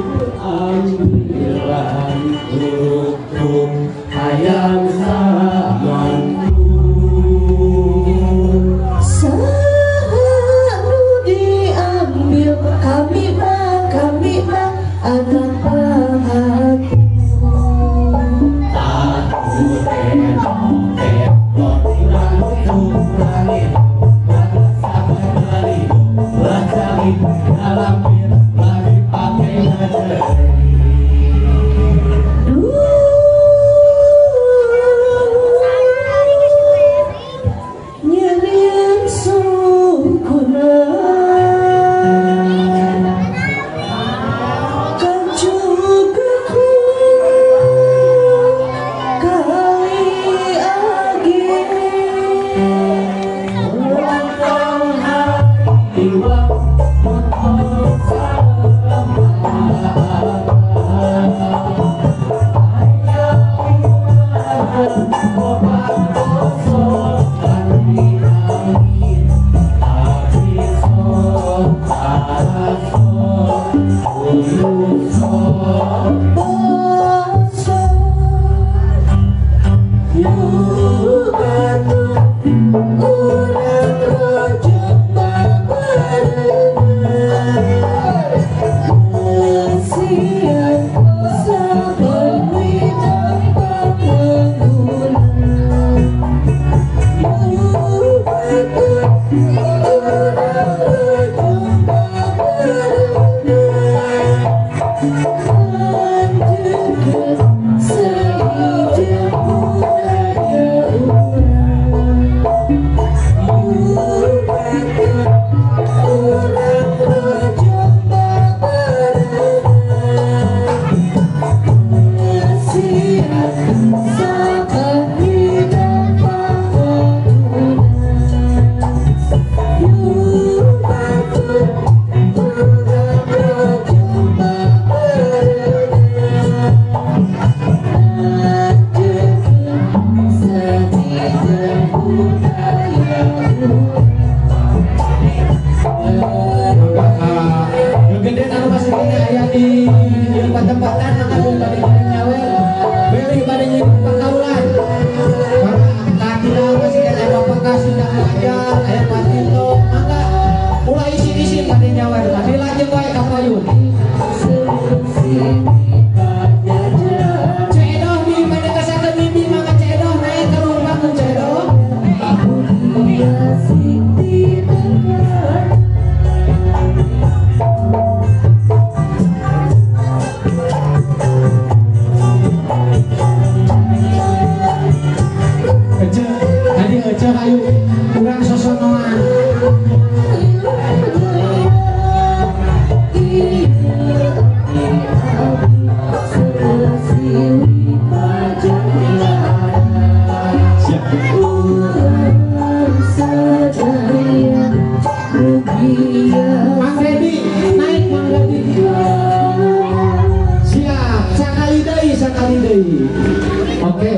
Oke,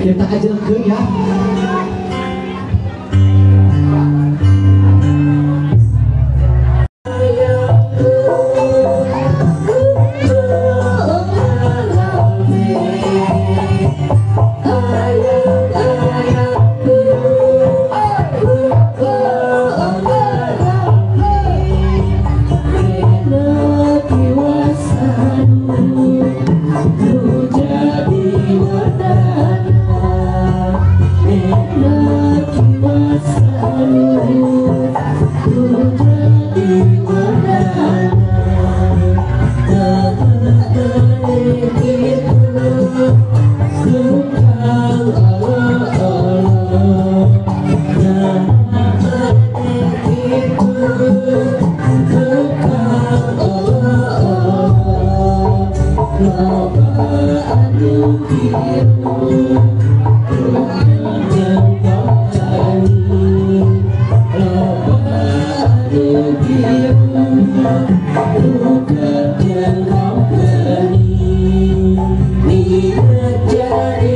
kita ajarkan ya. Jadi